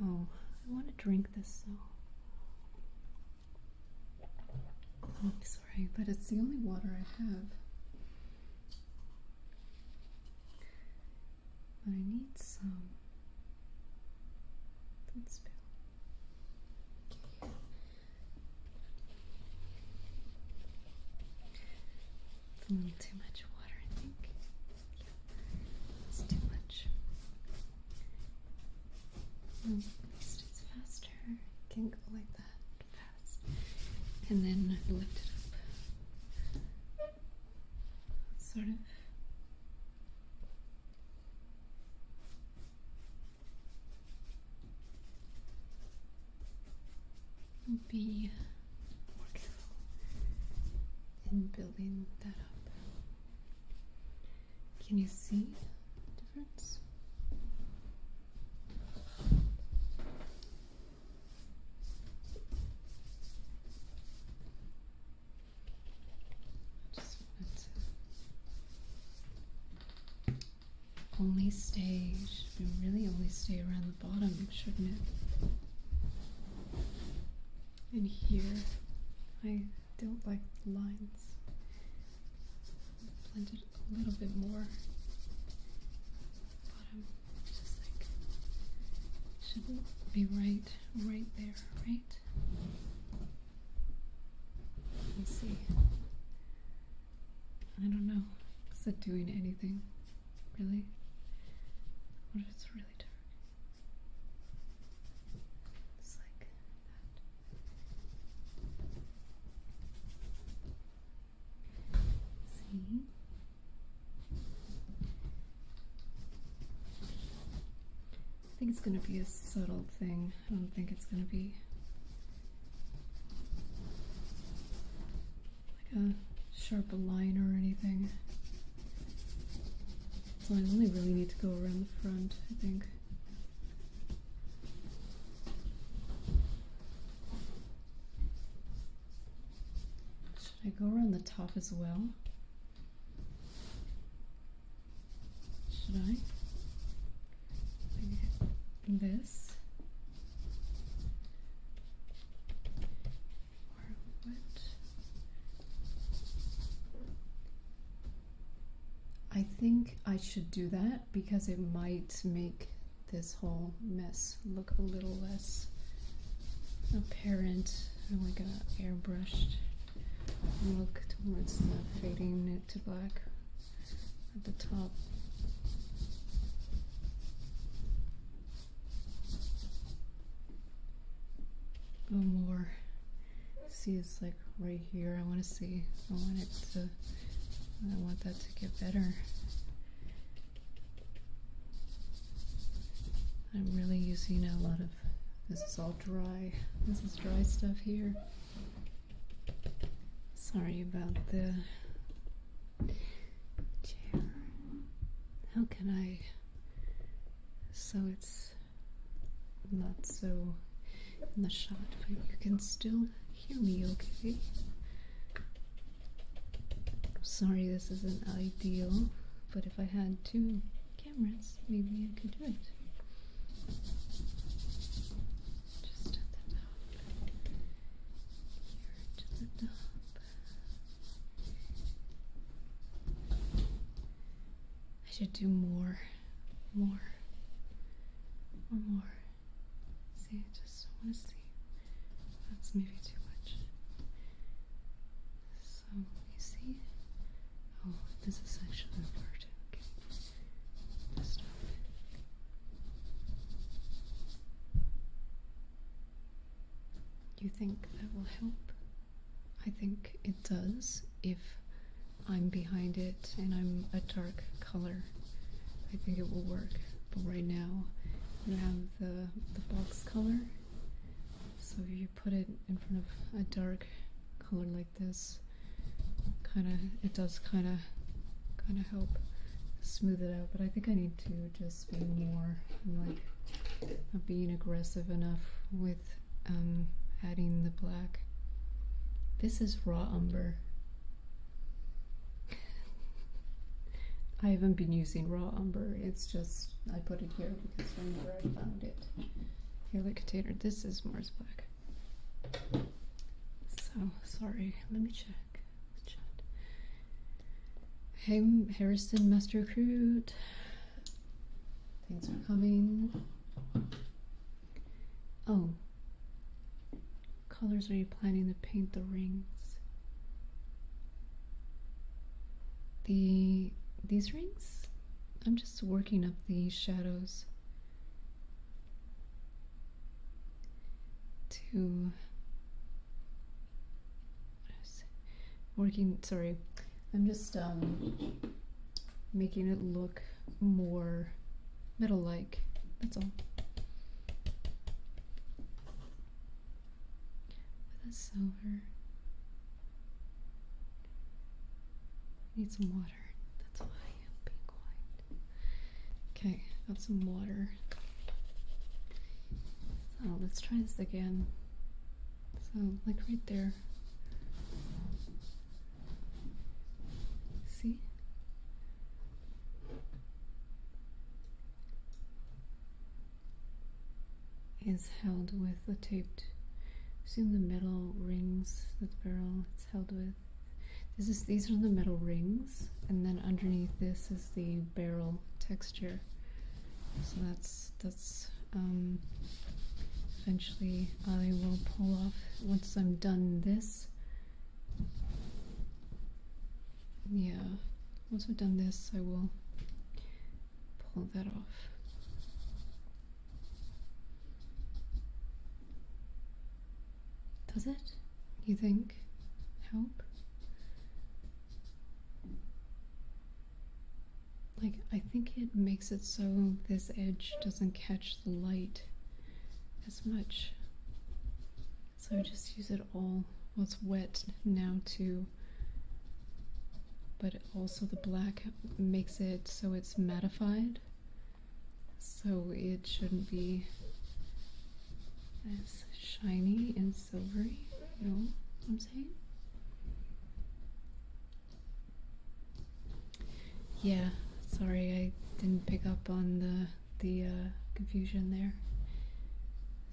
Oh, I want to drink this though. Oh, sorry, but it's the only water I have. But I need some. Don't spill. Okay. It's a little too much water, I think. Yeah, it's too much. At least it's faster. It can go like that fast. And then lift it up. Sort of. Be more careful in building that up. Can you see the difference? I just wanted to only stay, should really only stay around the bottom, shouldn't it? And here, I don't like lines. Blend it a little bit more. Bottom, just like, shouldn't be right there, right? Let me see. I don't know. Is it doing anything? Really? What if it's really dark? It's like that. See? I think it's going to be a subtle thing. I don't think it's going to be like a sharp line or anything. So I only really need to go around the front, I think. Should I go around the top as well? Should I? Like this? Or what? I think I should do that because it might make this whole mess look a little less apparent, like an airbrushed look towards fading it to black at the top. Go more. See, it's like right here. I want to see. I want it to. I want that to get better. I'm really using a lot of. This is all dry. This is dry stuff here. Sorry about the chair. How can I? So it's not so in the shot, but you can still hear me okay. Sorry this isn't ideal, but if I had two cameras, maybe I could do it. Just at the top. Here to the top. I should do more. See, I just want to see. That's maybe too much. So, you see? Oh, this is actually the part. Okay. Stop. You think that will help? I think it does if I'm behind it and I'm a dark color. I think it will work. But right now, you have the box color. So if you put it in front of a dark color like this, it does kind of help smooth it out. But I think I need to just be more like not being aggressive enough with adding the black. This is raw umber. I haven't been using raw umber. It's just I put it here because whenever I found it. Here, look at Tater. This is Mars black. So sorry. Let me check. Hey, Harrison, Master Recruit. Thanks for coming. Oh. Colors are you planning to paint the rings? These rings? I'm just working up the shadows to sorry. I'm just making it look more metal-like. That's all. With a silver. Need some water. That's why I'm being quiet. Okay, got some water. So let's try this again. So like right there. See? Is held with the taped. See the metal rings that the barrel it's held with. These are the metal rings, and then underneath this is the barrel texture. So that's eventually I will pull off once I'm done this. Yeah, once I've done this, I will pull that off. Does it? You think? Help? Like, I think it makes it so this edge doesn't catch the light as much. So I just use it all. Well, it's wet now too. But also the black makes it so it's mattified. So it shouldn't be as shiny and silvery. You know what I'm saying? Yeah. Sorry, I didn't pick up on the confusion there.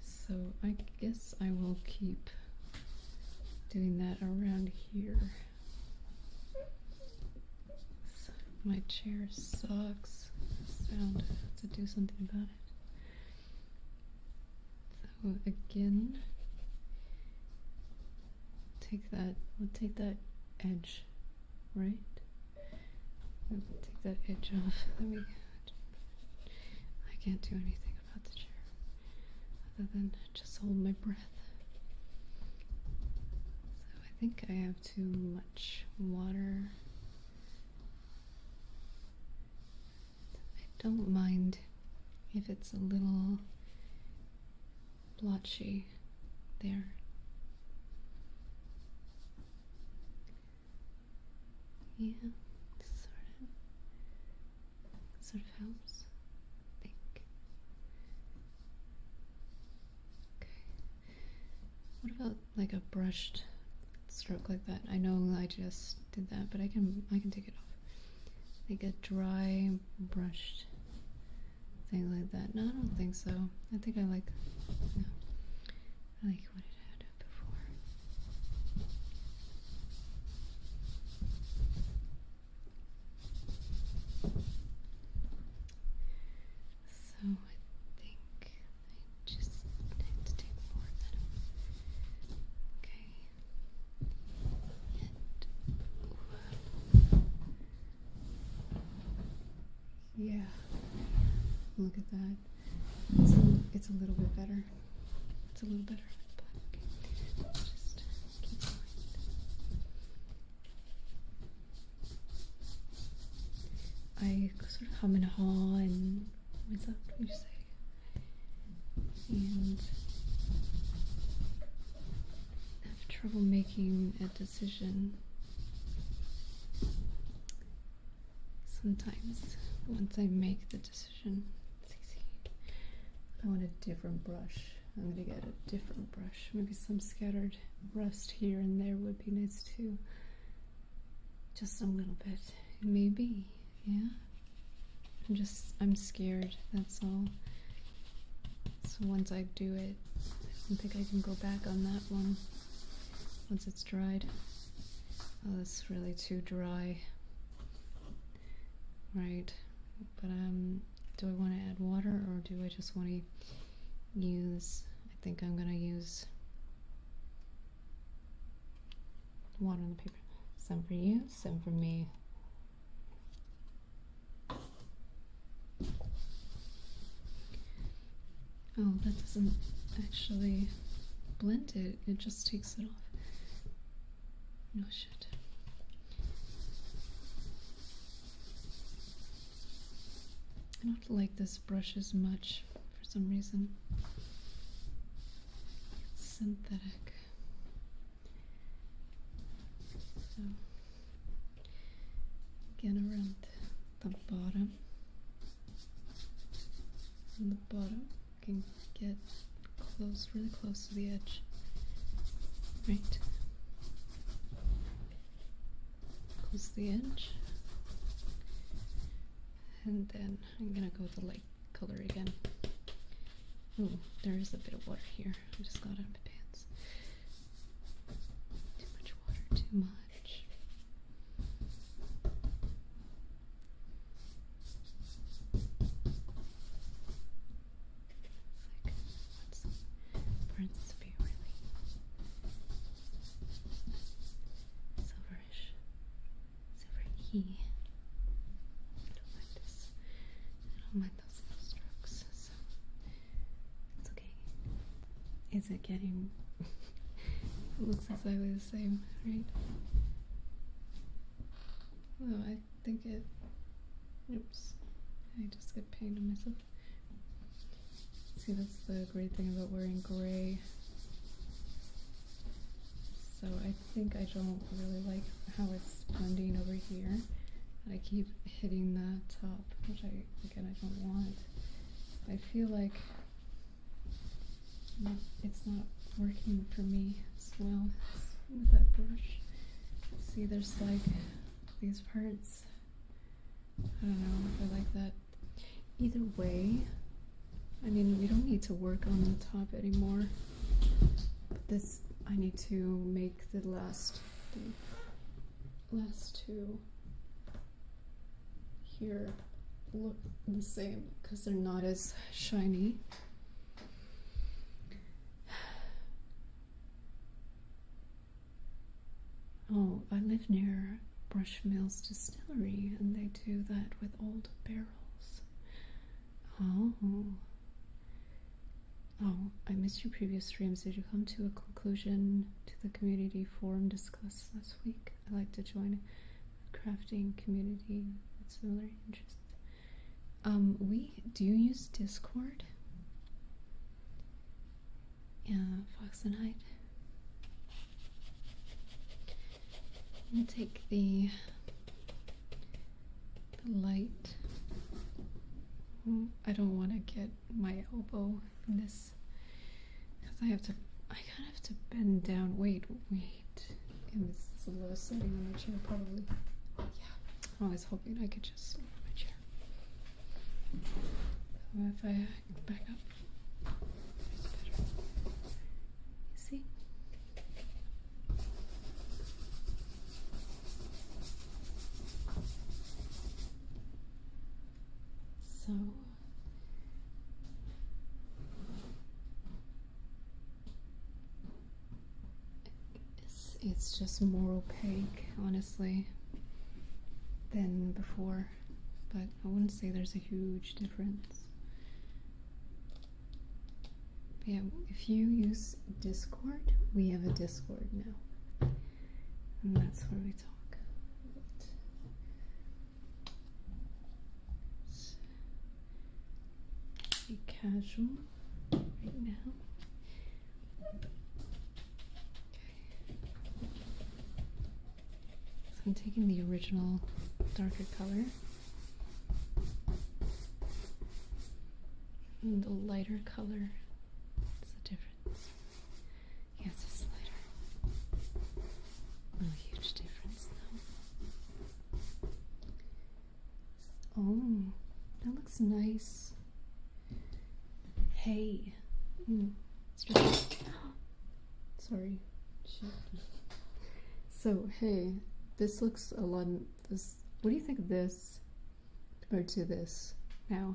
So I guess I will keep doing that around here. So my chair sucks. Sound. I have to do something about it. So again, we'll take that edge, right? Take that edge off. I can't do anything about the chair other than just hold my breath. So I think I have too much water. I don't mind if it's a little blotchy there. Yeah. Sort of helps, I think. Okay. about like a brushed stroke like that? I know I just did that, but I can take it off. Like a dry brushed thing like that. No, I don't think so. I think I like what it had before. So I think I just need to take more of that. Okay. And yeah. Look at that. It's a little bit better. It's a little better. But okay. Just keep going. I sort of hum and haw and what's up? What do you say? And have trouble making a decision. Sometimes once I make the decision, it's easy. I want a different brush. I'm gonna get a different brush. Maybe some scattered rust here and there would be nice too. Just a little bit. Maybe, yeah. I'm scared, that's all. So once I do it, I don't think I can go back on that one once it's dried. Oh, that's really too dry. Right, but do I want to add water or do I just want to use, I think I'm going to use water on the paper. Some for you, some for me. Oh, that doesn't actually blend it, it just takes it off. No shit. I don't like this brush as much for some reason. It's synthetic. So, again around the bottom. On the bottom, you can get close, really close to the edge. Right. Close to the edge. And then I'm gonna go with the light color again. Oh, there is a bit of water here. I just got out of my pants. Too much water, too much. It's like, I want some parts to be really silverish. Silvery. I don't mind those little strokes, so it's okay. Is it getting it looks exactly the same, right? Oh, I think it oops. I just get paint on myself. See, that's the great thing about wearing gray. So I think I don't really like how it's blending over here. I keep hitting the top, which I don't want. I feel like it's not working for me as well with that brush. See, there's like these parts. I don't know if I like that. Either way, I mean, we don't need to work on the top anymore. But this, I need to make the last two here look the same because they're not as shiny. Oh, I live near Brushmill's distillery and they do that with old barrels. Oh, I missed your previous streams. Did you come to a conclusion to the community forum discussed last week? I like to join a crafting community with similar interests. Do you use Discord? Yeah, Fox and Hyde. I'm gonna take the light. I don't want to get my elbow in this because I kind of have to bend down. Wait. And this is the lowest setting on my chair, probably. Yeah. I was hoping I could just sit on my chair. So if I back up, it's better. You see? So it's just more opaque, honestly, than before, but I wouldn't say there's a huge difference. But yeah, if you use Discord, we have a Discord now, and that's where we talk. Be casual right now. I'm taking the original darker color and the lighter color. What's the difference? Yeah, it's just lighter. No huge difference though. Oh, that looks nice. Hey. It's just sorry. Shit. So, hey. This looks a lot. What do you think of this compared to this now?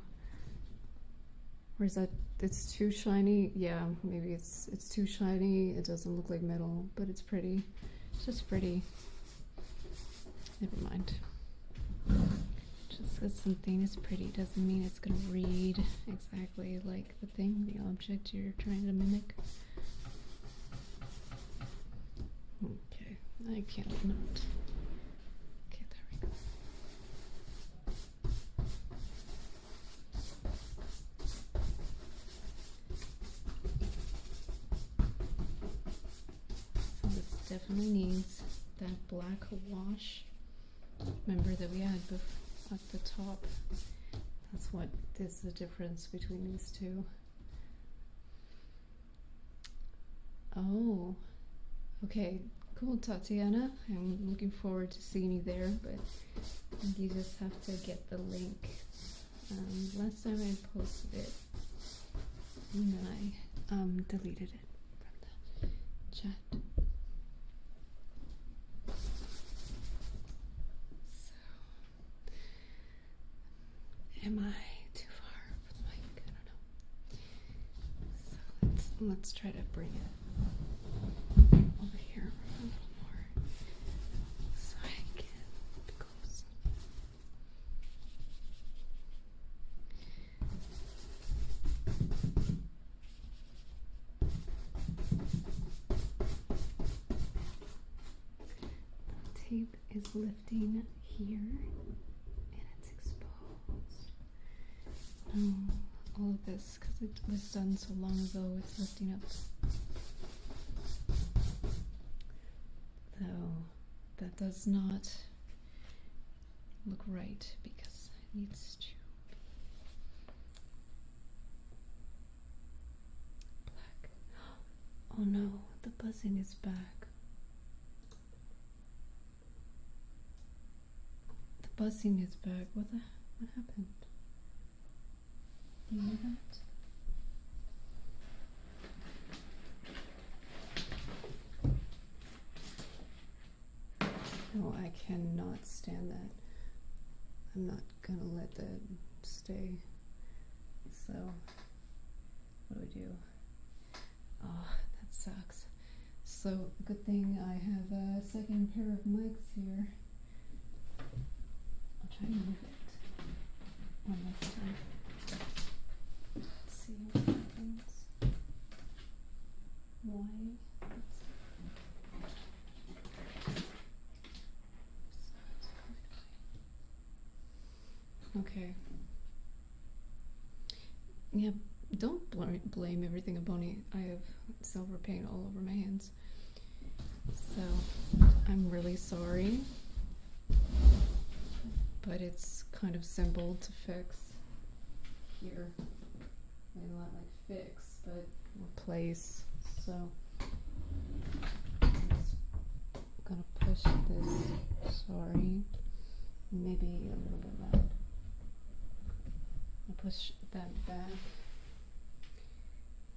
Or is that it's too shiny? Yeah, maybe it's too shiny. It doesn't look like metal, but it's pretty. It's just pretty. Never mind. Just because something is pretty doesn't mean it's gonna read exactly like the thing, the object you're trying to mimic. Okay, I can't not. Definitely needs that black wash. Remember that we had at the top. That's what is the difference between these two. Oh, okay, cool, Tatiana. I'm looking forward to seeing you there, but you just have to get the link. Last time I posted it, and then I deleted it from the chat. Am I too far from the mic? I don't know. So let's try to bring it over here a little more so I can be close. The tape is lifting here. All of this, because it was done so long ago, it's lifting up. So that does not look right because it needs to be black. Oh no, the buzzing is back. The buzzing is back. What happened? Do you know that? No, I cannot stand that. I'm not gonna let that stay. So, what do? Oh, that sucks. So, good thing I have a second pair of mics here. I'll try to move it one last time. See what happens. Why? Okay. Yeah, don't blame everything upon me. I have silver paint all over my hands. So, I'm really sorry. But it's kind of simple to fix here. Maybe not like fix, but replace. So push this, sorry, maybe a little bit loud. I'll push that back.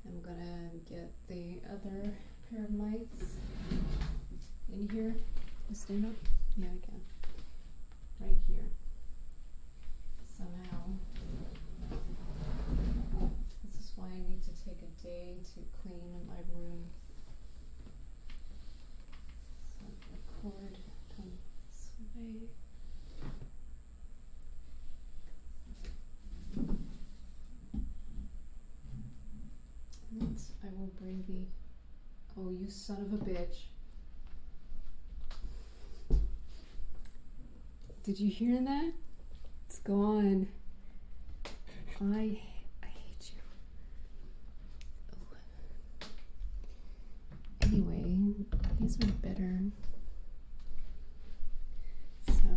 I'm gonna get the other pair of mics in here. Can I stand up? Yeah, I can. Right here. Somehow. This is why I need to take a day to clean my room. So the cord comes this way. And I will bring the, oh, you son of a bitch. Did you hear that? It's gone. I hate you. Oh. Anyway, these are better. So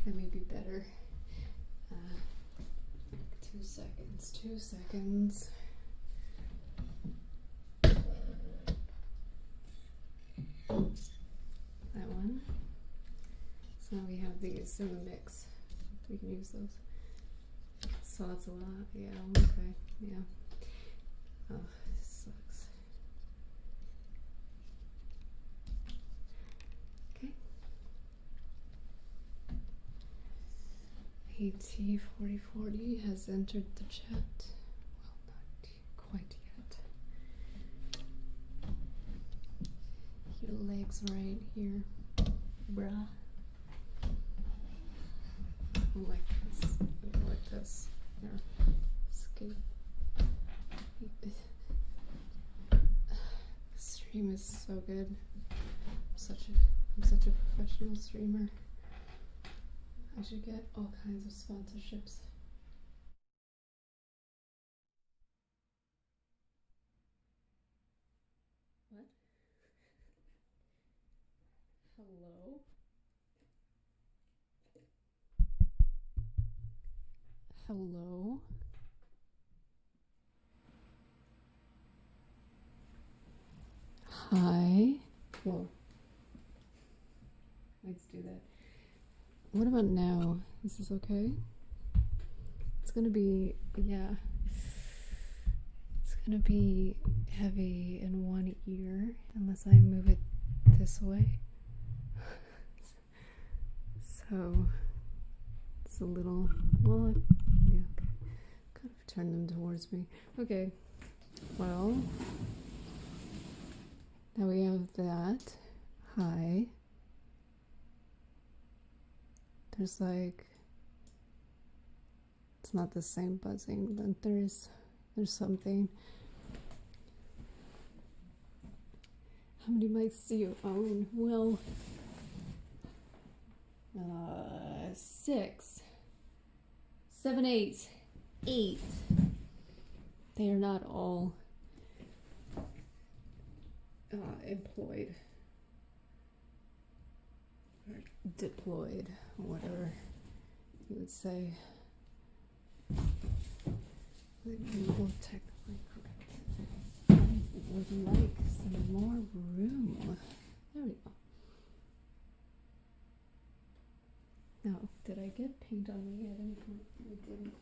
that may be better. 2 seconds. 2 seconds. That one. So now we have these in the mix. We can use those. So it's a lot. Yeah, okay. Yeah. Oh, this sucks. Okay. AT4040 has entered the chat. Well, not quite yet. Your legs right here, bruh. Like this. Like this. Here. Scoop. The stream is so good. I'm such a professional streamer. I should get all kinds of sponsorships. What? Hello? Hello? Hi. Whoa. Let's do that. What about now? Is this okay? It's gonna be, yeah. It's gonna be heavy in one ear unless I move it this way. So it's a little, well, yeah, okay. Kind of turn them towards me. Okay, well, now we have that. Hi. There's like, it's not the same buzzing, but there's something. How many mics do you own? Well, 6, 7, 8. They are not all employed or deployed, whatever you would say. Legal technically correct. I would like some more room. There we go. Now, did I get paint on me at any point? I didn't.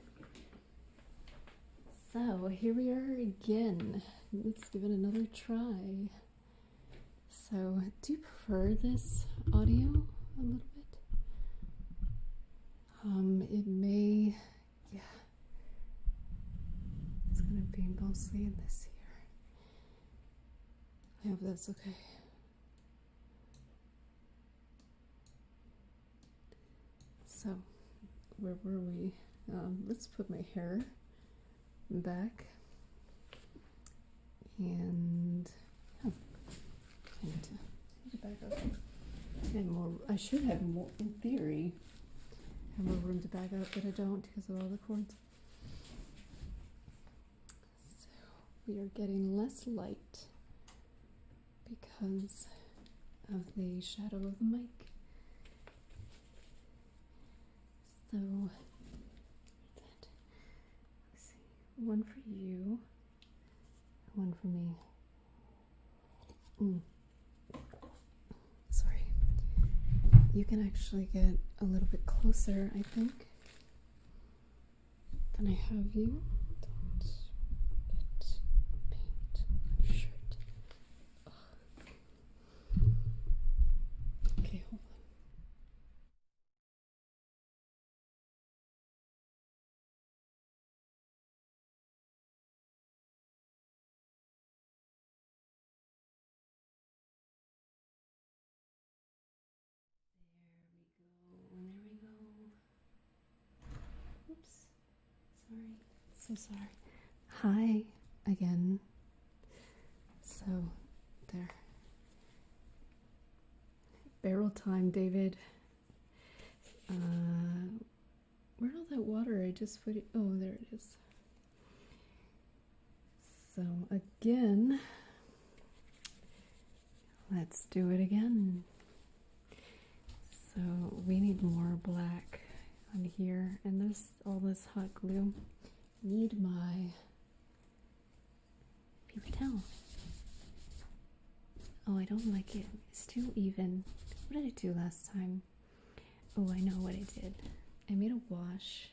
So here we are again. Let's give it another try. So, do you prefer this audio a little bit? It may, yeah. It's gonna be mostly in this here. I hope that's okay. So, where were we? Let's put my hair back. And I need to back up. And more, I should have more, in theory, have more room to back up, but I don't because of all the cords. So we are getting less light because of the shadow of the mic. So let's see, one for you, one for me. Sorry. you can actually get a little bit closer, I think, than I have you. Don't get paint on your shirt. Ugh. Okay, hold on. There we go. Oops. Sorry. So sorry. Hi again. So, there. Barrel time, David. Where'd all that water? I just put it. Oh, there it is. So, again, let's do it again. So, we need more black on here, and all this hot glue. Need my paper towel. Oh, I don't like it. It's too even. What did I do last time? Oh, I know what I did. I made a wash.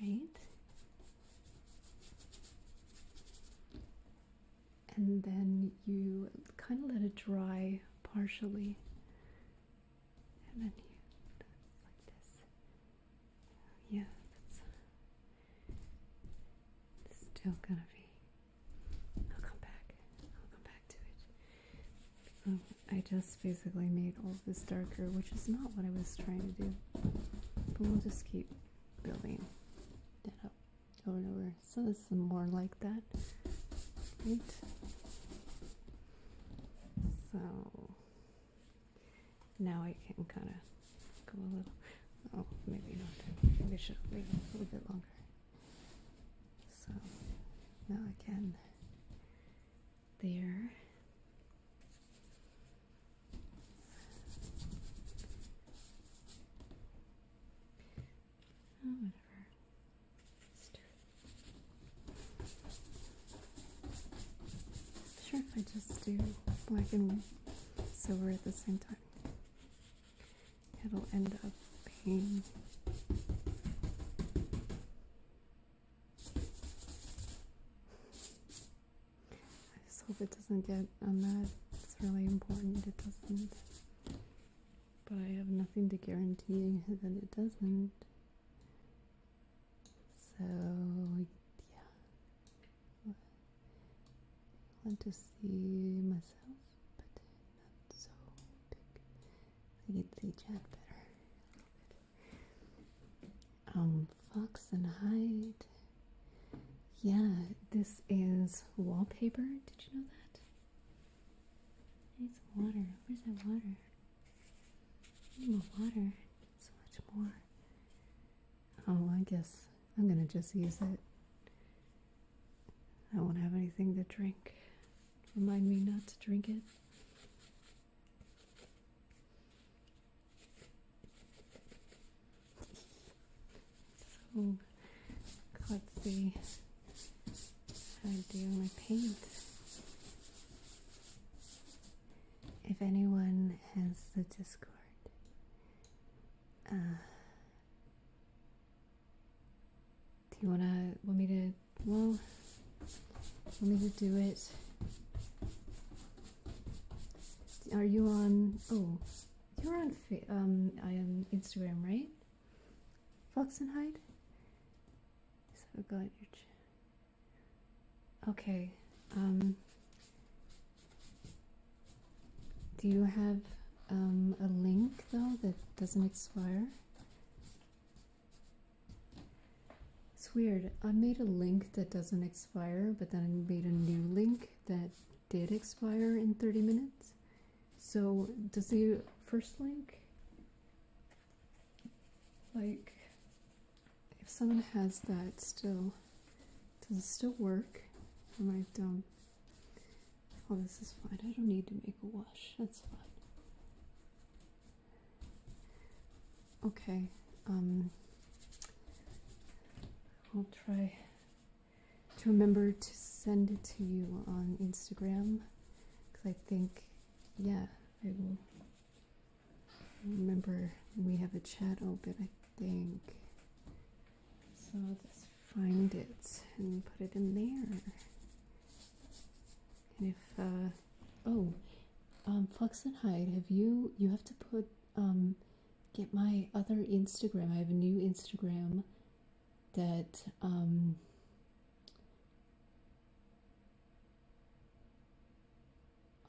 Right? And then you kind of let it dry partially. And then that's like this. Yeah, that's still gonna be. I'll come back to it. So I just basically made all of this darker, which is not what I was trying to do. But we'll just keep building that up over and over. So this is more like that. Right? So now I can kind of go a little. Oh, maybe not. Maybe I should leave it a little bit longer. So now again, there. Oh, whatever. Let's do it. Sure, if I just do black and silver at the same time, it'll end up being I just hope it doesn't get on that. It's really important it doesn't. But I have nothing to guarantee that it doesn't. So, yeah. I want to see myself, but not so big. I can see Jack better. Fox and Hyde. Yeah, this is wallpaper. Did you know that? I need some water. Where's that water? I need more water. So much more. Oh, I guess I'm gonna just use it. I won't have anything to drink. Remind me not to drink it. So, let's see how I do my paint. If anyone has the Discord, do you want me to, well, want me to do it? Are you on, oh, you're on I am Instagram, right? Fox and Hyde? So got your okay. Do you have a link though that doesn't expire? It's weird. I made a link that doesn't expire, but then I made a new link that did expire in 30 minutes. So does the first link, like, if someone has that still, does it still work? I might oh, this is fine. I don't need to make a wash. That's fine. Okay. I'll try to remember to send it to you on Instagram, because I think, yeah, I will remember we have a chat open, I think. So I'll just find it and put it in there. And if, Flux and Hide, you have to put, get my other Instagram. I have a new Instagram that,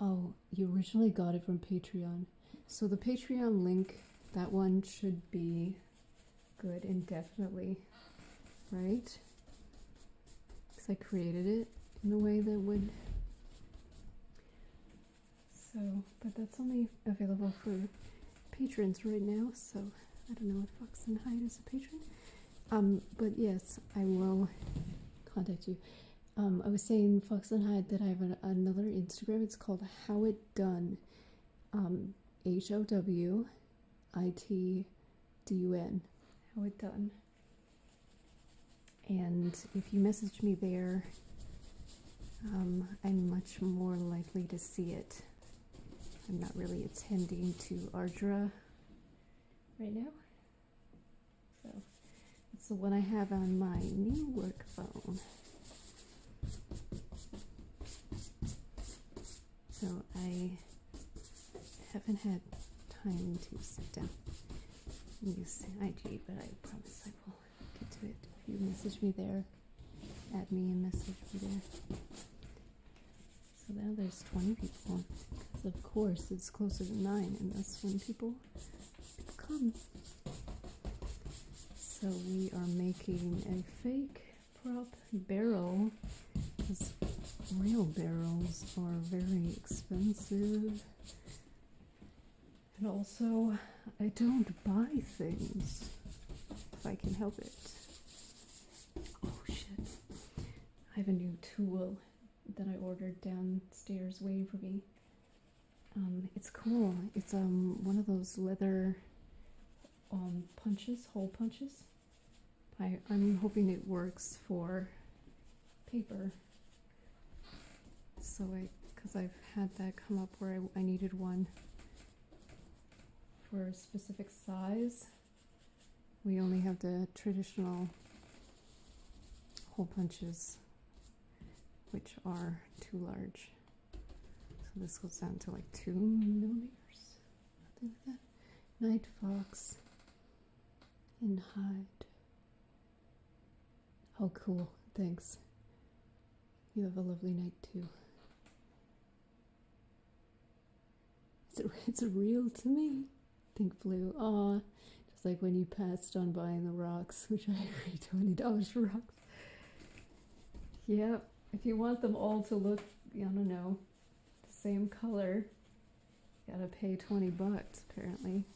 oh, you originally got it from Patreon. So the Patreon link, that one should be good indefinitely, right? Because I created it in a way that would. So, but that's only available for patrons right now, so I don't know if Fox and Hide is a patron. But yes, I will contact you. I was saying Fox and Hide that I have another Instagram. It's called How It Done. HOWITDUN. How It Done. And if you message me there, I'm much more likely to see it. I'm not really attending to Ardra right now. So it's the one I have on my new work phone. So I haven't had time to sit down and use IG, but I promise I will get to it. If you message me there, add me and message me there. So now there's 20 people, because of course it's closer to 9, and that's when people come. So we are making a fake prop barrel, because real barrels are very expensive. And also, I don't buy things if I can help it. Oh shit. I have a new tool that I ordered downstairs waiting for me. It's cool. It's one of those leather punches, hole punches. I'm hoping it works for paper. So because I've had that come up where I needed one for a specific size. We only have the traditional hole punches, which are too large. So this goes down to like 2 millimeters, something like that. Night Fox and Hide. Oh, cool. Thanks. You have a lovely night too. It's real to me. Think blue. Aw. Just like when you passed on buying the rocks, which I agreed $20 for rocks. Yep. If you want them all to look, I don't know, the same color, you gotta pay $20 apparently.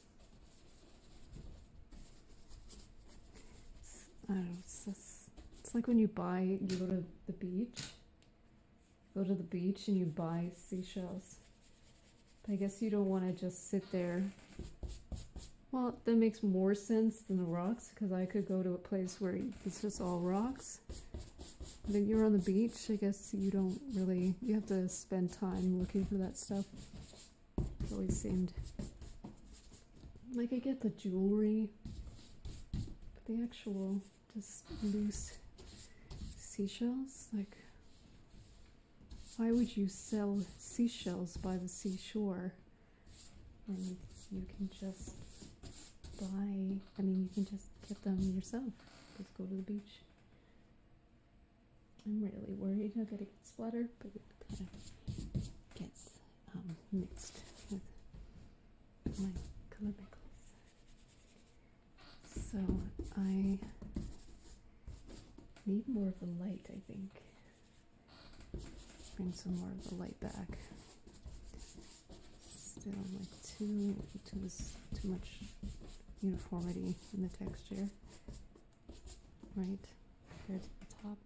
I don't know, it's like when you go to the beach. Go to the beach and you buy seashells. But I guess you don't want to just sit there. Well, that makes more sense than the rocks, because I could go to a place where it's just all rocks. But if you're on the beach, I guess you don't really, you have to spend time looking for that stuff. It always seemed like I get the jewelry, but the actual just loose seashells, like, why would you sell seashells by the seashore when you can just buy, I mean, you can just get them yourself. Just go to the beach. I'm really worried I'm gonna get splattered, but it kind of gets mixed with my color pickles. So I need more of the light, I think. Bring some more of the light back. Still like too much uniformity in the texture, right? Compared to the top.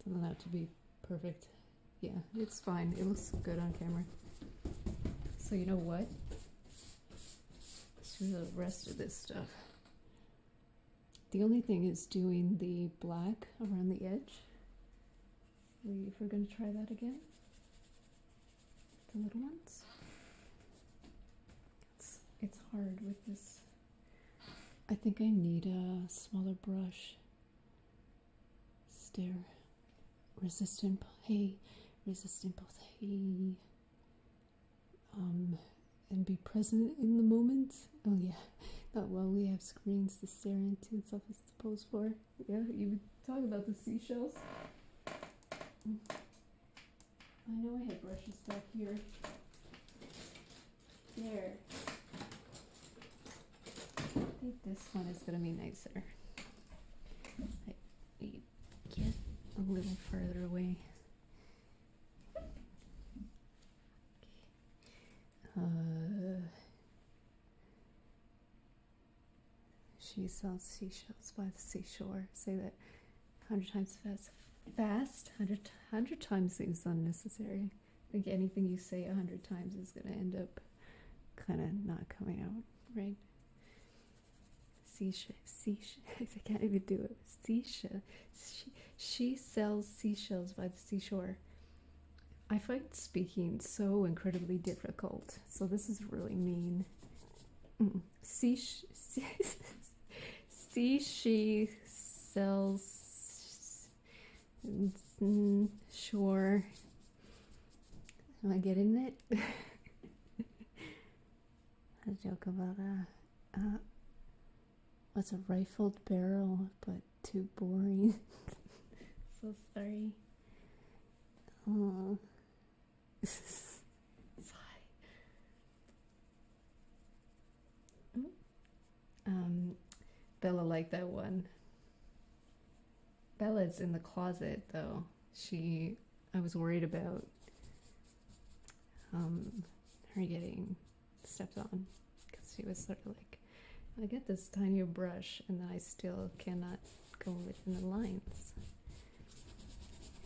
Doesn't have to be perfect. Yeah, it's fine. It looks good on camera. So you know what? Let's do the rest of this stuff. The only thing is doing the black around the edge. If we're going to try that again. the little ones. It's hard with this. I think I need a smaller brush. Stare. Resistant hay. Resistant both hay. And be present in the moment. Oh yeah. Not while we have screens to stare into and stuff to pose for. Yeah, you talk about the seashells. I know I have brushes back here. There. I think this one is gonna be nicer. I need to get a little further away. She sells seashells by the seashore. Say that 100 times fast. 100 times seems unnecessary. I think anything you say 100 times is going to end up kind of not coming out, right? I can't even do it. She sells seashells by the seashore. I find speaking so incredibly difficult, so this is really mean. She sells shore. Am I getting it? A joke about what's a rifled barrel, but too boring. So sorry. Bella liked that one. Bella's in the closet though. I was worried about her getting stepped on because she was sort of like, I get this tiny brush and then I still cannot go within the lines.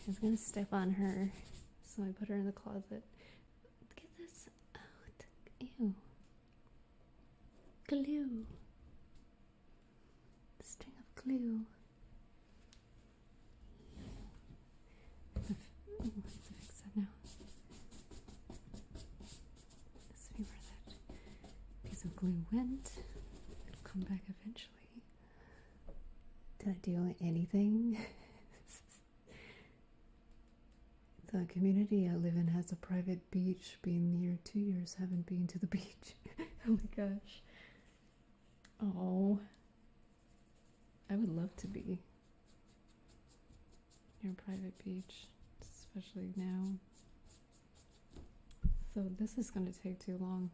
I was gonna step on her, so I put her in the closet. Look at this. Oh, ew. Glue. String of glue. I have to fix that now. Let's see where that piece of glue went. It'll come back eventually. Did I do anything? The community I live in has a private beach. Being here 2 years, haven't been to the beach. Oh my gosh. Oh. I would love to be near a private beach, especially now. So this is going to take too long.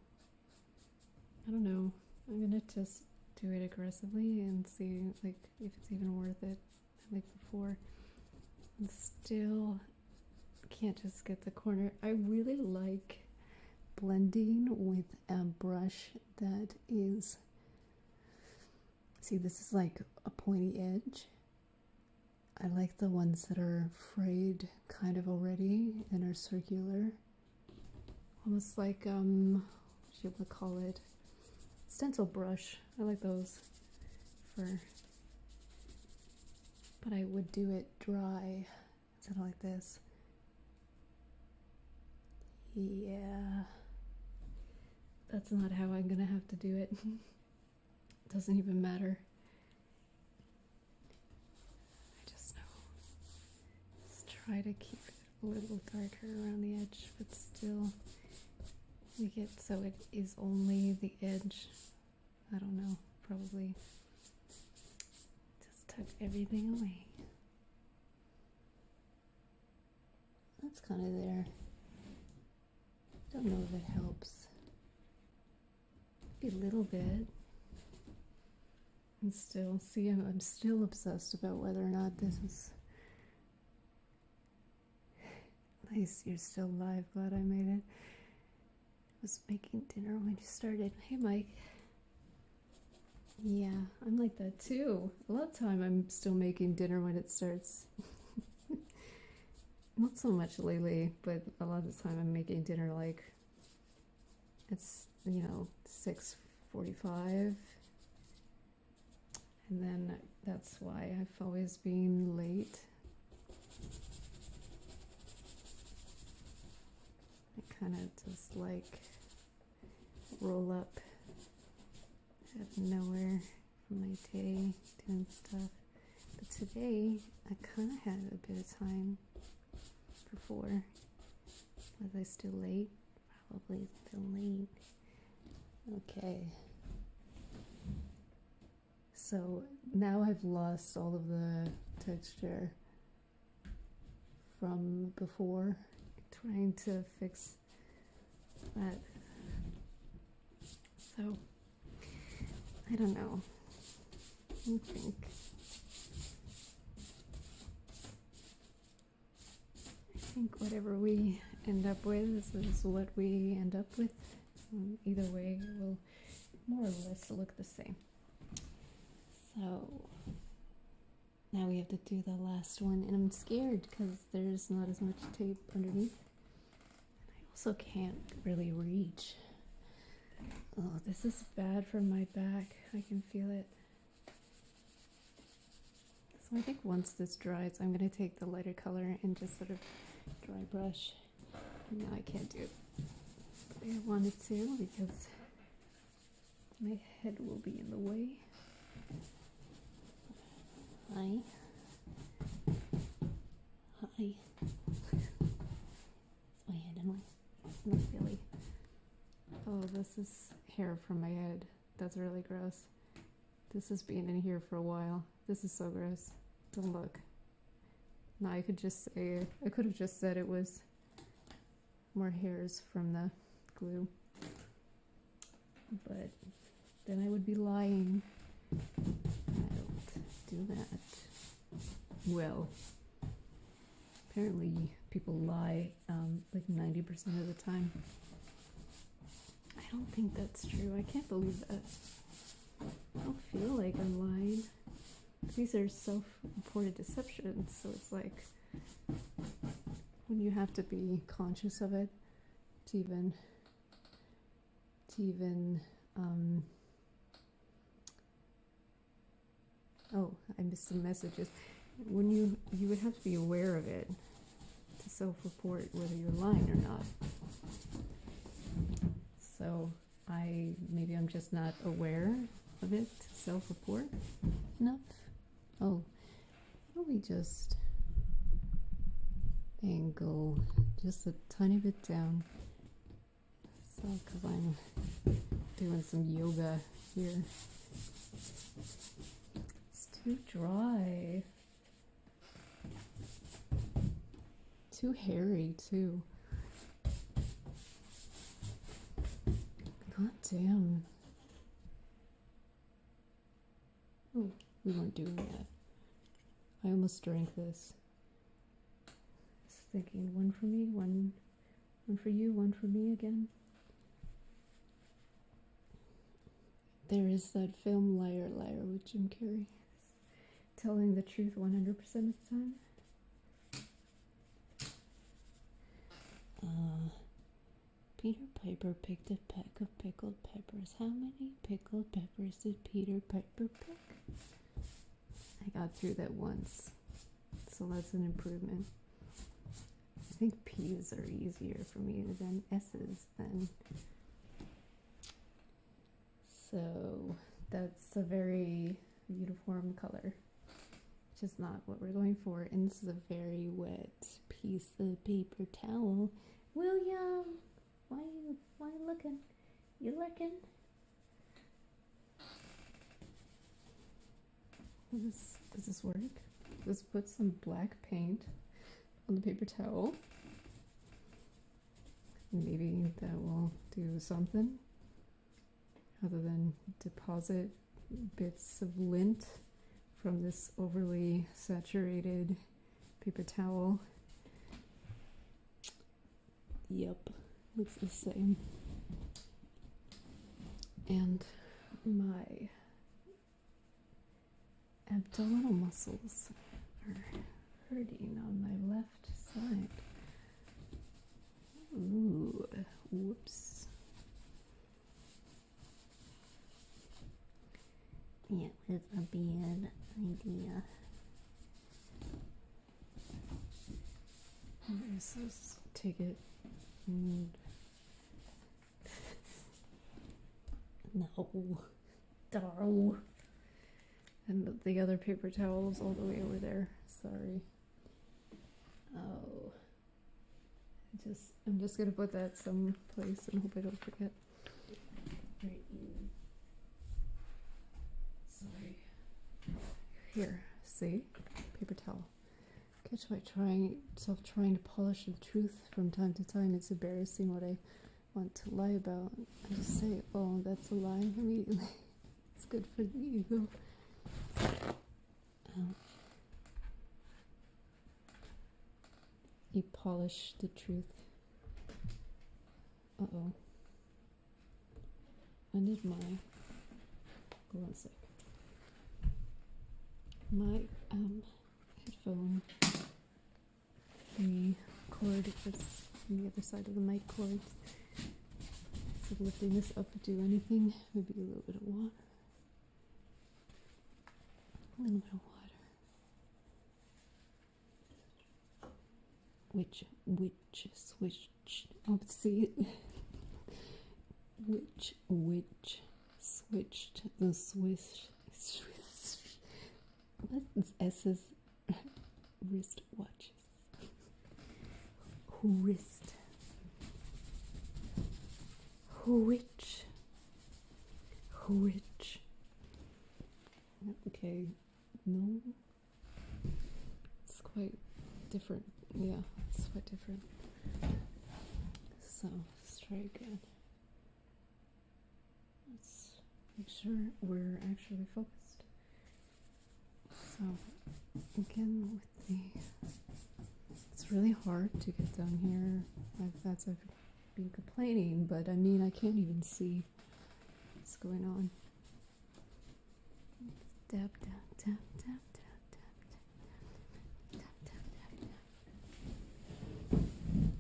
I don't know. I'm going to just do it aggressively and see like if it's even worth it like before. And still can't just get the corner. I really like blending with a brush that is, see, this is like a pointy edge. I like the ones that are frayed kind of already and are circular, almost like what you would call it, stencil brush. I like those for, but I would do it dry instead of like this. Yeah, that's not how I'm gonna have to do it. Doesn't even matter. I just know. Let's try to keep it a little darker around the edge, but still make it so it is only the edge. I don't know, probably just tuck everything away. That's kind of there. Don't know if it helps. Maybe a little bit. And still, see, I'm still obsessed about whether or not this is nice. You're still live. Glad I made it. I was making dinner when you started. Hey, Mike. Yeah, I'm like that too. A lot of time I'm still making dinner when it starts. Not so much lately, but a lot of the time I'm making dinner like it's, 6:45. And then that's why I've always been late. I kind of just like roll up out of nowhere from my day doing stuff. But today I kind of had a bit of time before. Was I still late? Probably still late. Okay. So now I've lost all of the texture from before, trying to fix that. So I don't know. I think whatever we end up with is what we end up with. Either way, it will more or less look the same. So now we have to do the last one, and I'm scared because there's not as much tape underneath. And I also can't really reach. Oh, this is bad for my back. I can feel it. So I think once this dries, I'm going to take the lighter color and just sort of dry brush. No, I can't do it. I wanted to because my head will be in the way. Hi. Hi. It's my head in my belly. Oh, this is hair from my head. That's really gross. This has been in here for a while. This is so gross. Don't look. No, I could have just said it was more hairs from the glue. But then I would be lying. I don't do that. Well, apparently people lie like 90% of the time. I don't think that's true. I can't believe that. I don't feel like I'm lying. These are self-reported deceptions, so it's like when you have to be conscious of it to even oh, I missed some messages. When you would have to be aware of it to self-report whether you're lying or not. So maybe I'm just not aware of it to self-report enough. Oh, why don't we just angle just a tiny bit down? So, because I'm doing some yoga here. It's too dry. Too hairy, too. God damn. Oh, we weren't doing that. I almost drank this. I was thinking, one for me, one for you, one for me again. There is that film Liar Liar with Jim Carrey. Telling the truth 100% of the time. Peter Piper picked a peck of pickled peppers. How many pickled peppers did Peter Piper pick? I got through that once, so that's an improvement. I think P's are easier for me than S's then. So that's a very uniform color, which is not what we're going for. And this is a very wet piece of paper towel. William, why you looking? You looking? Does this work? Let's put some black paint on the paper towel. Maybe that will do something other than deposit bits of lint from this overly saturated paper towel. Yep, looks the same. And my abdominal muscles are hurting on my left side. Ooh, whoops. Yeah, it's a bad idea. Let's take it and No. No. And the other paper towel's all the way over there. Sorry. Oh. I'm just gonna put that someplace and hope I don't forget. Right. Sorry. Here, see? Paper towel. Catch myself trying to polish the truth from time to time. It's embarrassing what I want to lie about. I just say, oh, that's a lie immediately. It's good for the ego. You polish the truth. Uh-oh. I need my... Hold on a sec. My headphone, the cord that's on the other side of the mic cord. So lifting this up to do anything, maybe a little bit of water. A little bit of water. Oh, see, which switched the swish. What's S's wrist watches? Wrist. Which. Okay, no. It's quite different. Yeah, it's quite different. So, let's try again. Let's make sure we're actually focused. So, again with the... It's really hard to get down here. I've been complaining, but I mean, I can't even see what's going on. Dab, dab, dab, dab, dab, dab, dab, dab, dab, dab.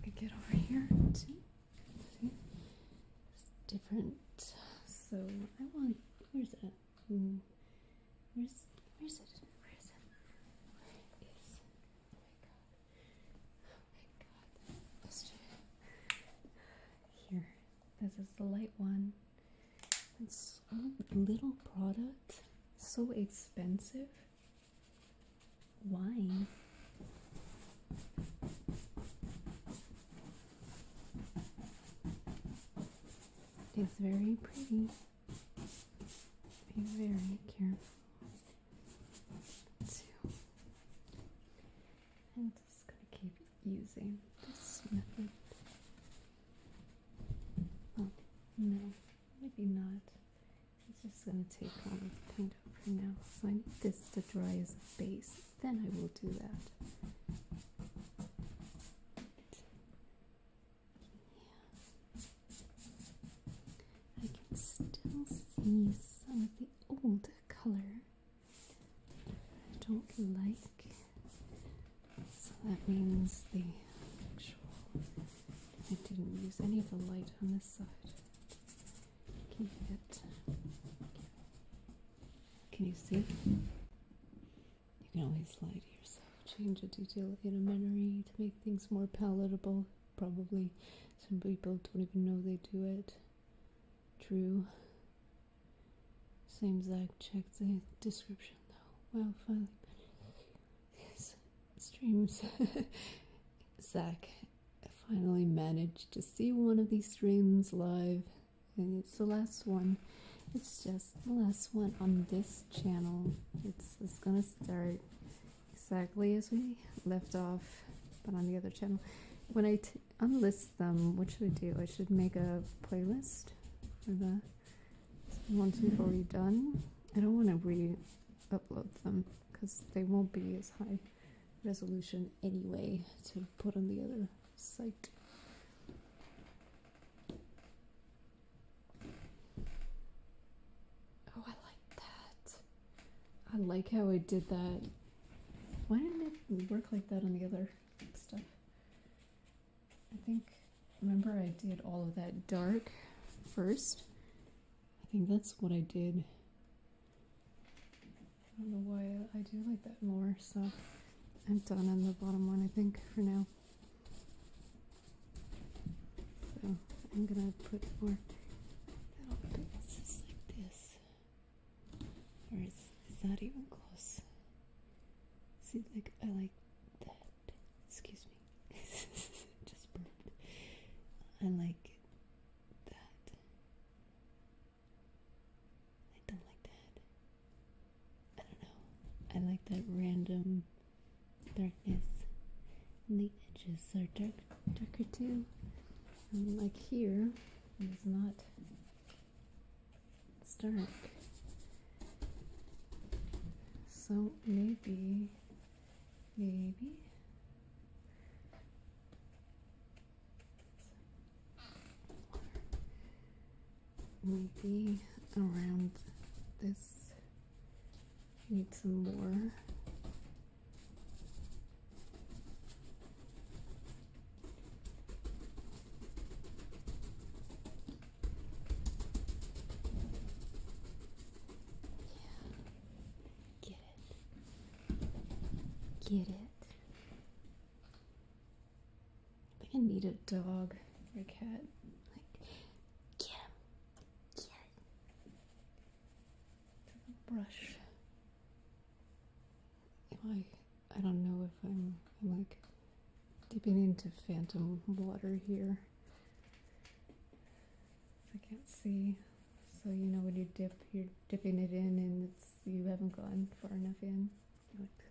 I get over here too. See? It's different. So I want. Where's that? Where's it? Where is it? Where is? Oh my god. Let's do it. Here. This is the light one. It's a little product. So expensive. Why? It's very pretty. Be very careful. Too. I'm just gonna keep using this method. Oh, no, maybe not. It's just gonna take all of the paint up for now. So I need this to dry as a base. Then I will do that. I can still see some of the old color I don't like. So that means the actual... I didn't use any of the light on this side. Keep it. Can you see? You can always lie to yourself. Change a detail in a memory to make things more palatable. Probably some people don't even know they do it. True. Same Zach, check the description though. Wow, finally. These streams. Zach finally managed to see one of these streams live. And it's the last one. It's just the last one on this channel. It's gonna start exactly as we left off, but on the other channel. When I unlist them, what should I do? I should make a playlist for the ones we've already done. I don't want to re-upload them because they won't be as high resolution anyway to put on the other site. Oh, I like that. I like how I did that. Why didn't it work like that on the other stuff? I think, remember I did all of that dark first. I think that's what I did. I don't know why I do like that more, so I'm done on the bottom one, I think, for now. So I'm gonna put more little bits like Or is that even close? See, like, I like that. Excuse me. Just burped. I like that. I don't like that. I don't know. I like that random darkness. And the edges are darker too. And like here, it's not. It's dark. So maybe around this need some more. Get it. I think I need a dog or a cat. Like, get him. Get it. Brush. I don't know if I'm like dipping into phantom water here. I can't see. So you know when you dip, you're dipping it in and you haven't gone far enough in. Like,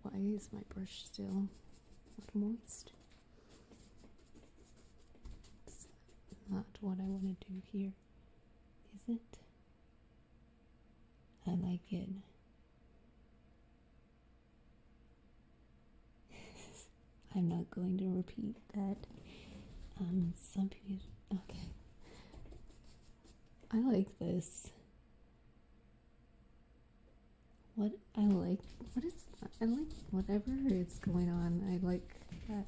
why is my brush still not moist? It's not what I want to do here, is it? I like it. I'm not going to repeat that. Some people, okay. I like this. I like whatever is going on. I like that.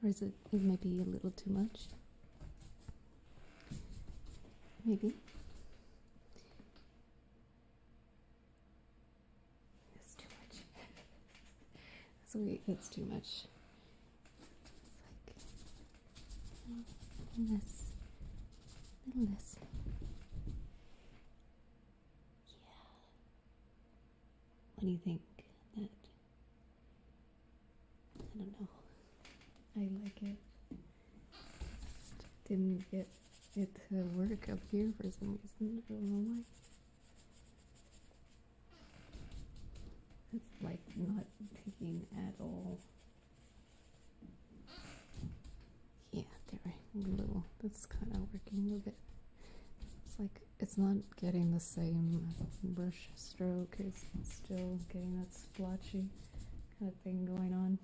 Or is it might be a little too much? Maybe. That's too much. Sweet, that's too much. It's like a little less. What do you think? That I don't know. I like it. Just didn't get it to work up here for some reason. I don't know why. It's like not taking at all. Yeah, there. A little. That's kind of working a little bit. It's like it's not getting the same brush stroke. It's still getting that splotchy kind of thing going on.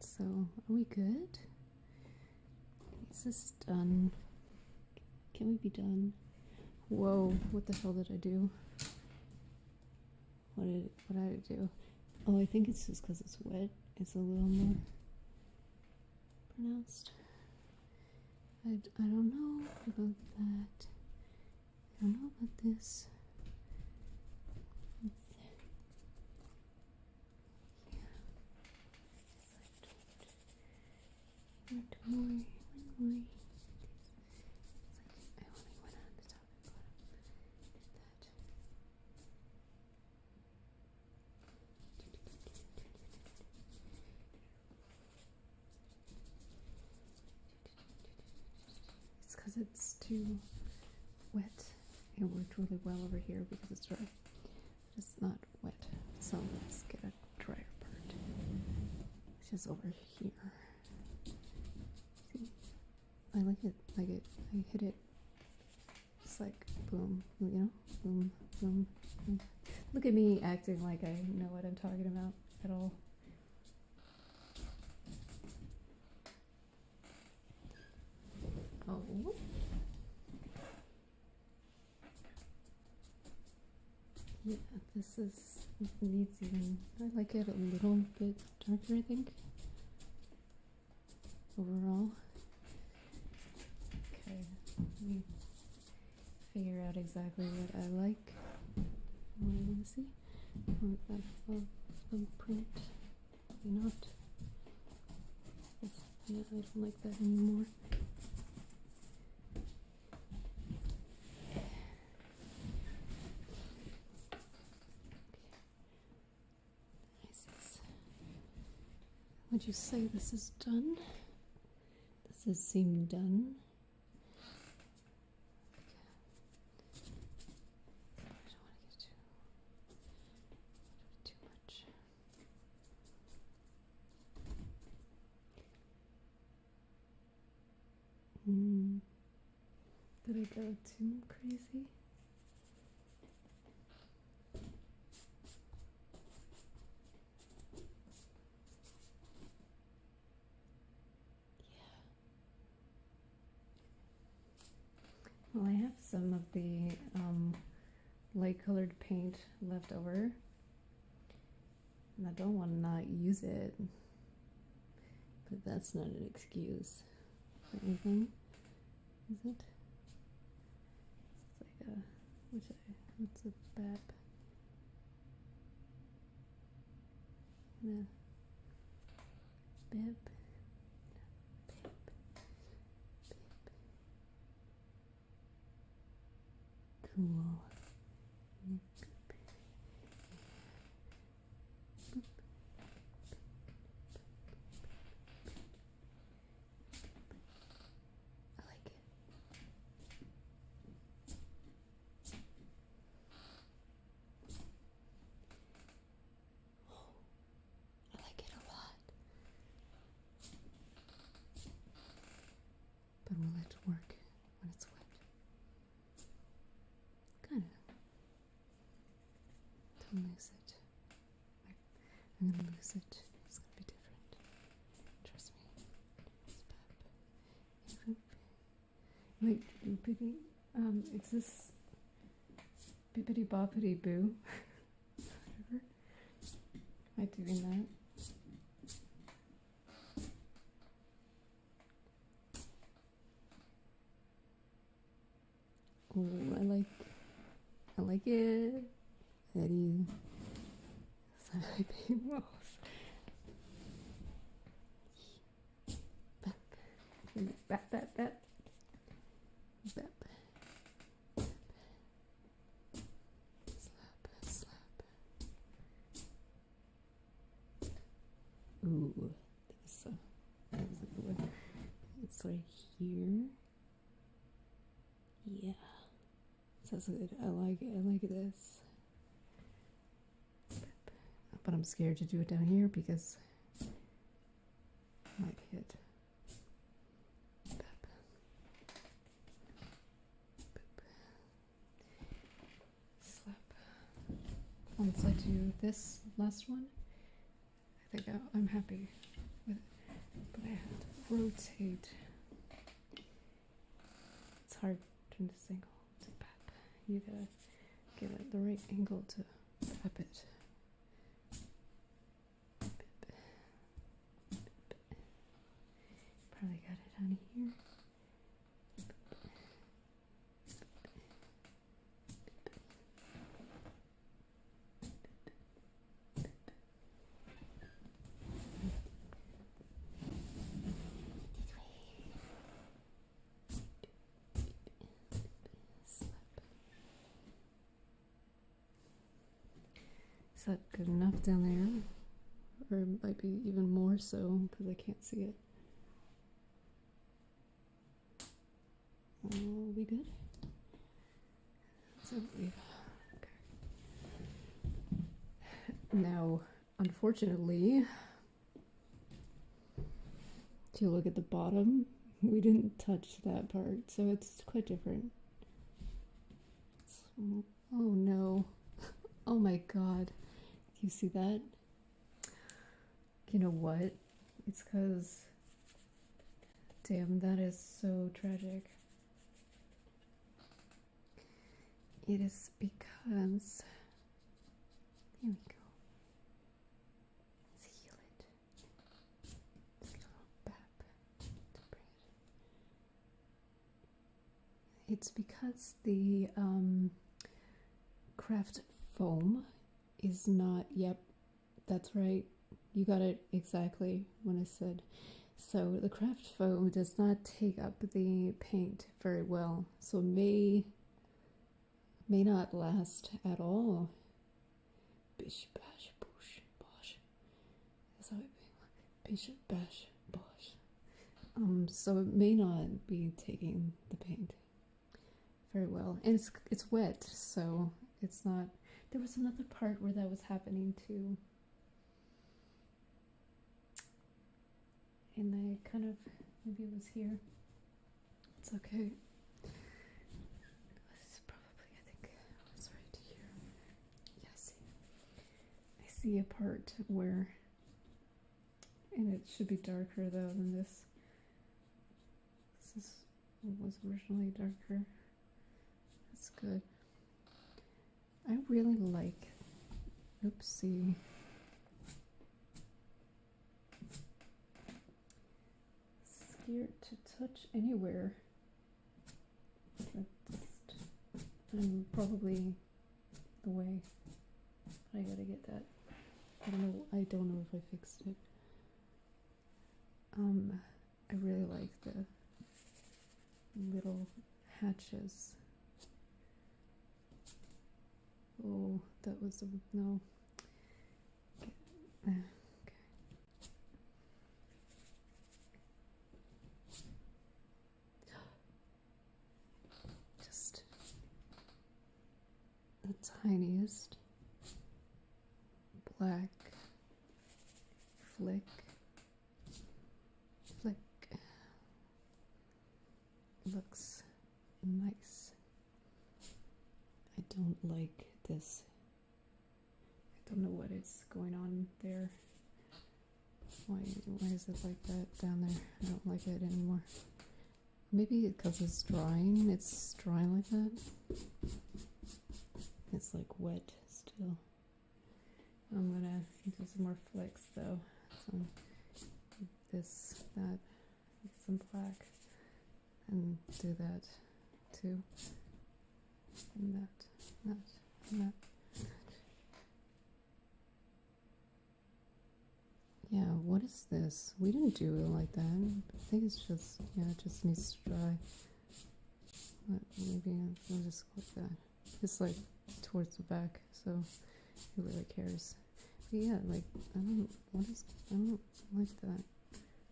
So, are we good? Is this done? Can we be done? Whoa, what the hell did I do? What did I do? Oh, I think it's just because it's wet. It's a little more pronounced. I don't know about that. I don't know about this. One more. I only went on the top and bottom. Did that. It's because it's too wet. It worked really well over here because it's dry. It's not wet. So let's get a drier part. Which is over here. See? I like it. I hit it. It's like boom, you know? Boom, boom, boom. Look at me acting like I know what I'm talking about at all. Oh. Yeah, this needs even, I like it a little bit darker, I think, overall. Okay, let me figure out exactly what I like. What I want to see. That thumbprint, maybe not. Yeah, I don't like that anymore. Would you say this is done? Does it seem done? I don't want to get too much. Did I go too crazy? Well, I have some of the light colored paint left over, and I don't want to not use it, but that's not an excuse for anything, is it? It's like a, what's a BAP? No. BAP? Cool. I like it. I like it a lot. But will it work when it's wet? Kind of. Don't lose it. I'm gonna lose it. It's gonna be different. Trust me. Wait, bippity, is this bippity boppity boo? Whatever. Am I doing that? Oh, I like it. Eddie. Sorry, baby. Bap, bap, bap. Bap. Slap, slap. Ooh, that's a good one. It's right here. Yeah. That's good. I like it. I like this. But I'm scared to do it down here because it might hit. Slap. Once I do this last one, I think I'm happy with it. But I have to rotate. It's hard to distinguish. You gotta get it the right angle to tap it. Probably got it on here. Is that good enough down there? Or it might be even more so because I can't see it. Will be good? So leave. Okay. Now, unfortunately, if you look at the bottom, we didn't touch that part, so it's quite different. Oh no. Oh my god. Do you see that? You know what? It's because, damn, that is so tragic. It is because, here we go. Let's heal it. Let's get a little bap to bring it. It's because the craft foam is not, yep, that's right. You got it exactly when I said So the craft foam does not take up the paint very well, so may not last at all. Bish bash boosh bosh. That's how it be. Bish bash bosh. So it may not be taking the paint very well, and it's wet, so it's not. There was another part where that was happening too, and I kind of, maybe it was here. It's okay. This is probably, I think it's right here. Yes, I see a part where, and it should be darker though than this. This was originally darker. That's good. I really like, oopsie. Scared to touch anywhere. I'm probably the way. I gotta get that. I don't know if I fixed it. I really like the little hatches. Oh, that was no. Okay. Just the tiniest black flick. Looks nice. I don't like this. I don't know what is going on there. Why is it like that down there? I don't like it anymore. Maybe because it's drying. It's drying like that. It's like wet still. I'm gonna do some more flicks though. Some this, that, some black, and do that too. And that, and that. Yeah, what is this? We didn't do it like that. I think it's just, yeah, it just needs to dry. But maybe I'll just click that. It's like towards the back, so who really cares? But yeah, like, I don't like that.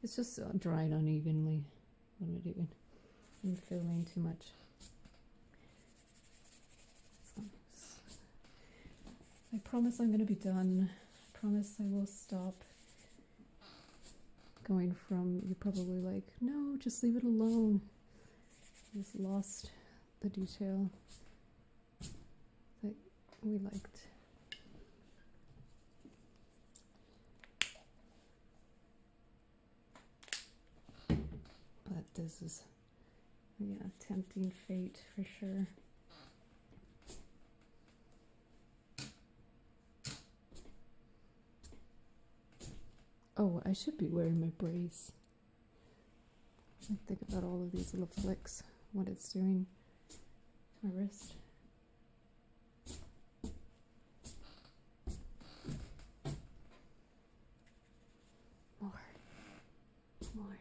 It's just dried unevenly. What am I doing? I'm filming too much. I promise I'm gonna be done. I promise I will stop going from, you're probably like, no, just leave it alone. I just lost the detail that we liked. But this is, yeah, tempting fate for sure. Oh, I should be wearing my brace. I think about all of these little flicks, what it's doing to my wrist. More.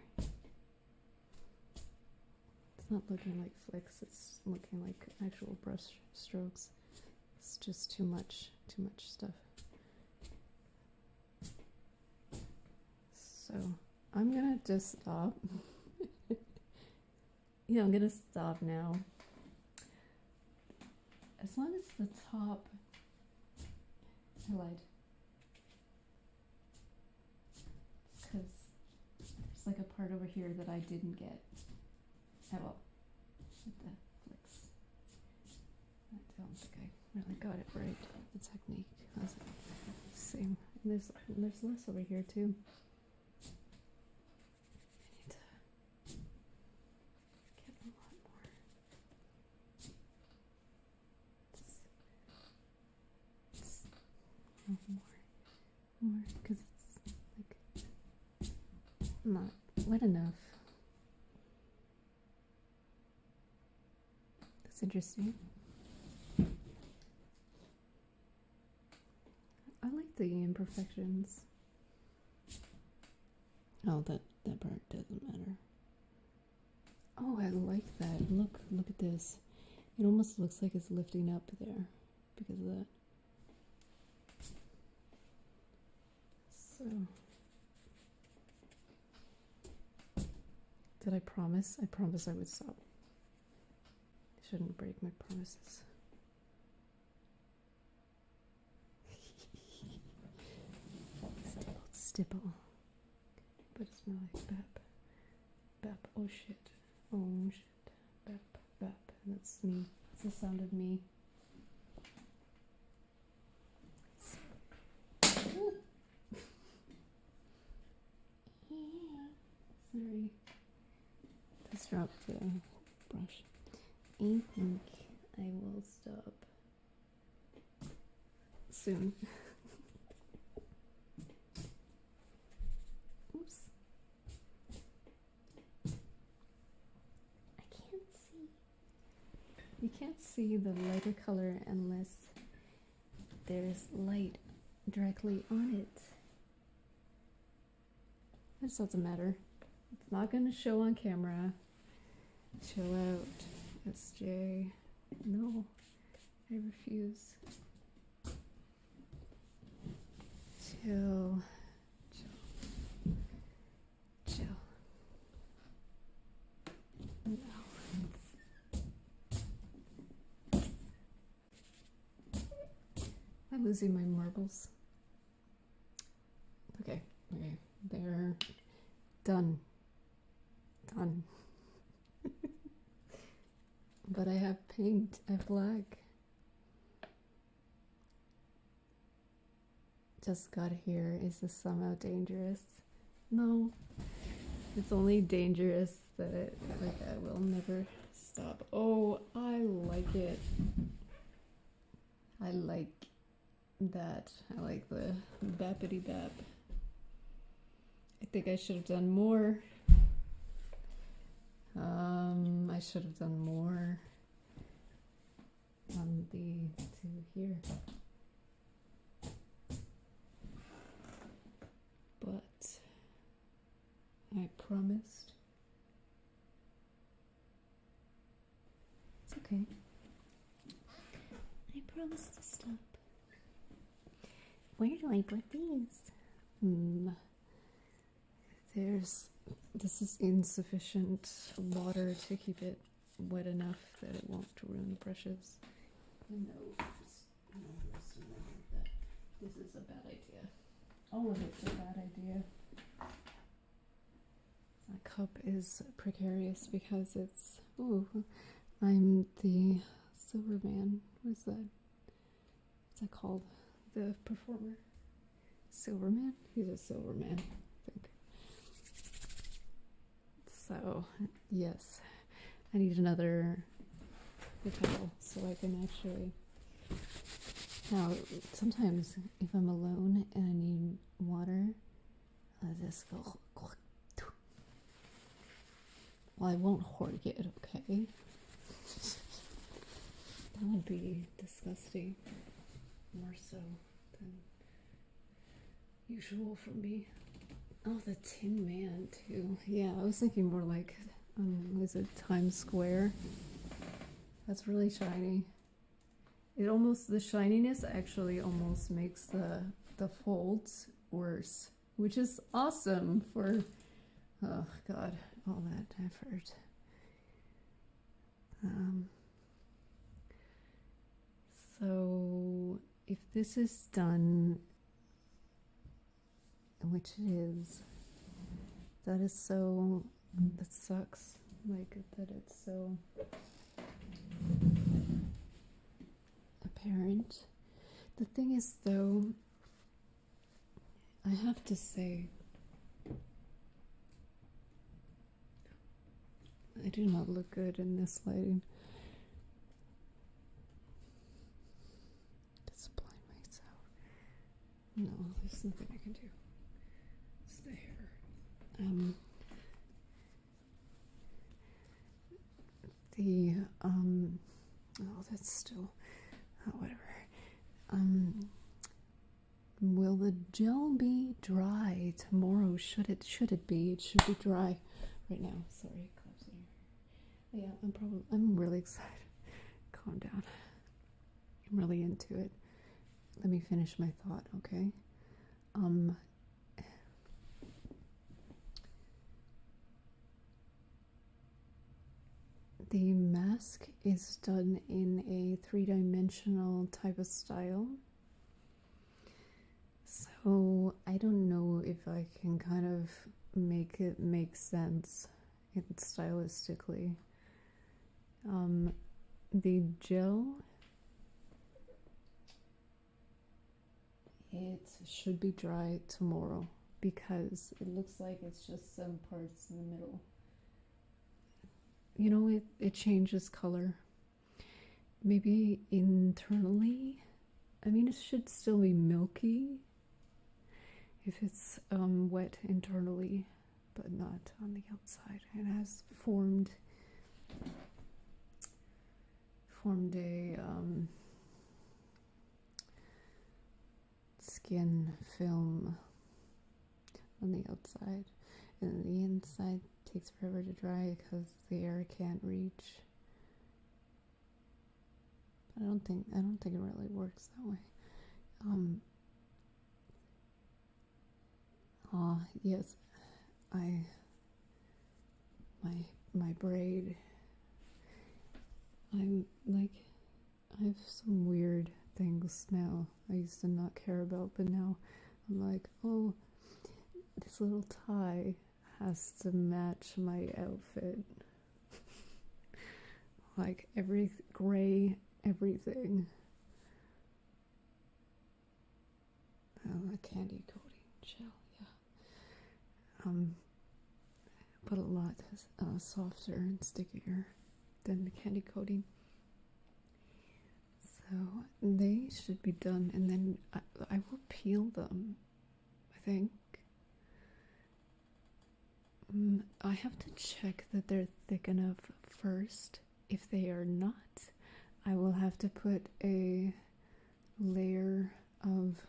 It's not looking like flicks, it's looking like actual brush strokes. It's just too much stuff. So I'm gonna just stop. Yeah, I'm gonna stop now. As long as the top, I lied. Because there's like a part over here that I didn't get at all with the flicks. I don't think I really got it right. The technique was the same. And there's less over here too. More, because it's like not wet enough. That's interesting. I like the imperfections. Oh, that part doesn't matter. Oh, I like that. Look at this. It almost looks like it's lifting up there because of that. So, did I promise? I promised I would stop. Shouldn't break my promises. Stipple. But it's more like bap. Bap. Oh shit. Oh shit. Bap. Bap. That's me. It's the sound of me. Sorry. Just dropped the brush. I think I will stop soon. Oops. I can't see. You can't see the lighter color unless there's light directly on it. It just doesn't matter. It's not going to show on camera. Chill out, SJ. No, I refuse. Chill. Chill. Chill. No. I'm losing my marbles. Okay, they're done. Done. But I have paint, I have black. Just got here. Is this somehow dangerous? No. It's only dangerous that I will never stop. Oh, I like it. I like that. I like the bappity bap. I think I should have done more. I should have done more on the two here. But I promised. It's okay. I promised to stop. Where do I put these? This is insufficient water to keep it wet enough that it won't ruin the brushes. No, just remember that this is a bad idea. All of it's a bad idea. My cup is precarious because it's, I'm the silver man. What is that? What's that called? The performer? Silverman? He's a silver man, I think. So, yes, I need another towel so I can actually. Now, sometimes if I'm alone and I need water, I just go. Well, I won't hoard it, okay? That would be disgusting. More so than usual for me. Oh, the Tin Man, too. Yeah, I was thinking more like, is it Times Square? That's really shiny. The shininess actually almost makes the folds worse, which is awesome for, oh God, all that effort. So if this is done, which it is, that sucks, like that it's so apparent. The thing is though, I have to say, I do not look good in this lighting. Just blind myself. No, there's nothing I can do. It's the hair. That's still, whatever. Will the gel be dry tomorrow? Should it be? It should be dry right now. Sorry, collapsing. Yeah, I'm really excited. Calm down. I'm really into it. Let me finish my thought, okay? The mask is done in a three-dimensional type of style. So I don't know if I can kind of make it make sense stylistically. The gel, it should be dry tomorrow because it looks like it's just some parts in the middle. You know, it changes color. Maybe internally, I mean, it should still be milky if it's wet internally, but not on the outside. It has formed a skin film on the outside, and the inside takes forever to dry because the air can't reach. I don't think it really works that way. Yes, my braid. I have some weird things now I used to not care about, but now I'm like, oh, this little tie has to match my outfit. Like gray everything. Oh, a candy coating gel, yeah. But a lot softer and stickier than the candy coating. So they should be done, and then I will peel them, I think. I have to check that they're thick enough first. If they are not, I will have to put a layer of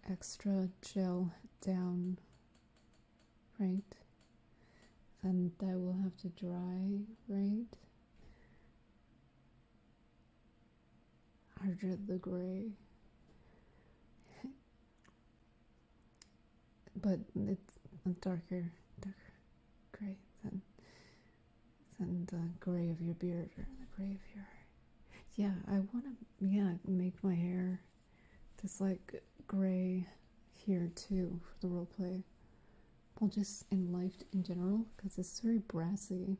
extra gel down, right? Then that will have to dry, right? Harder the gray. But it's a darker gray than the gray of your beard or the gray of your... Yeah, I want to make my hair this like gray here too for the role play. Well, just in life in general, because it's very brassy.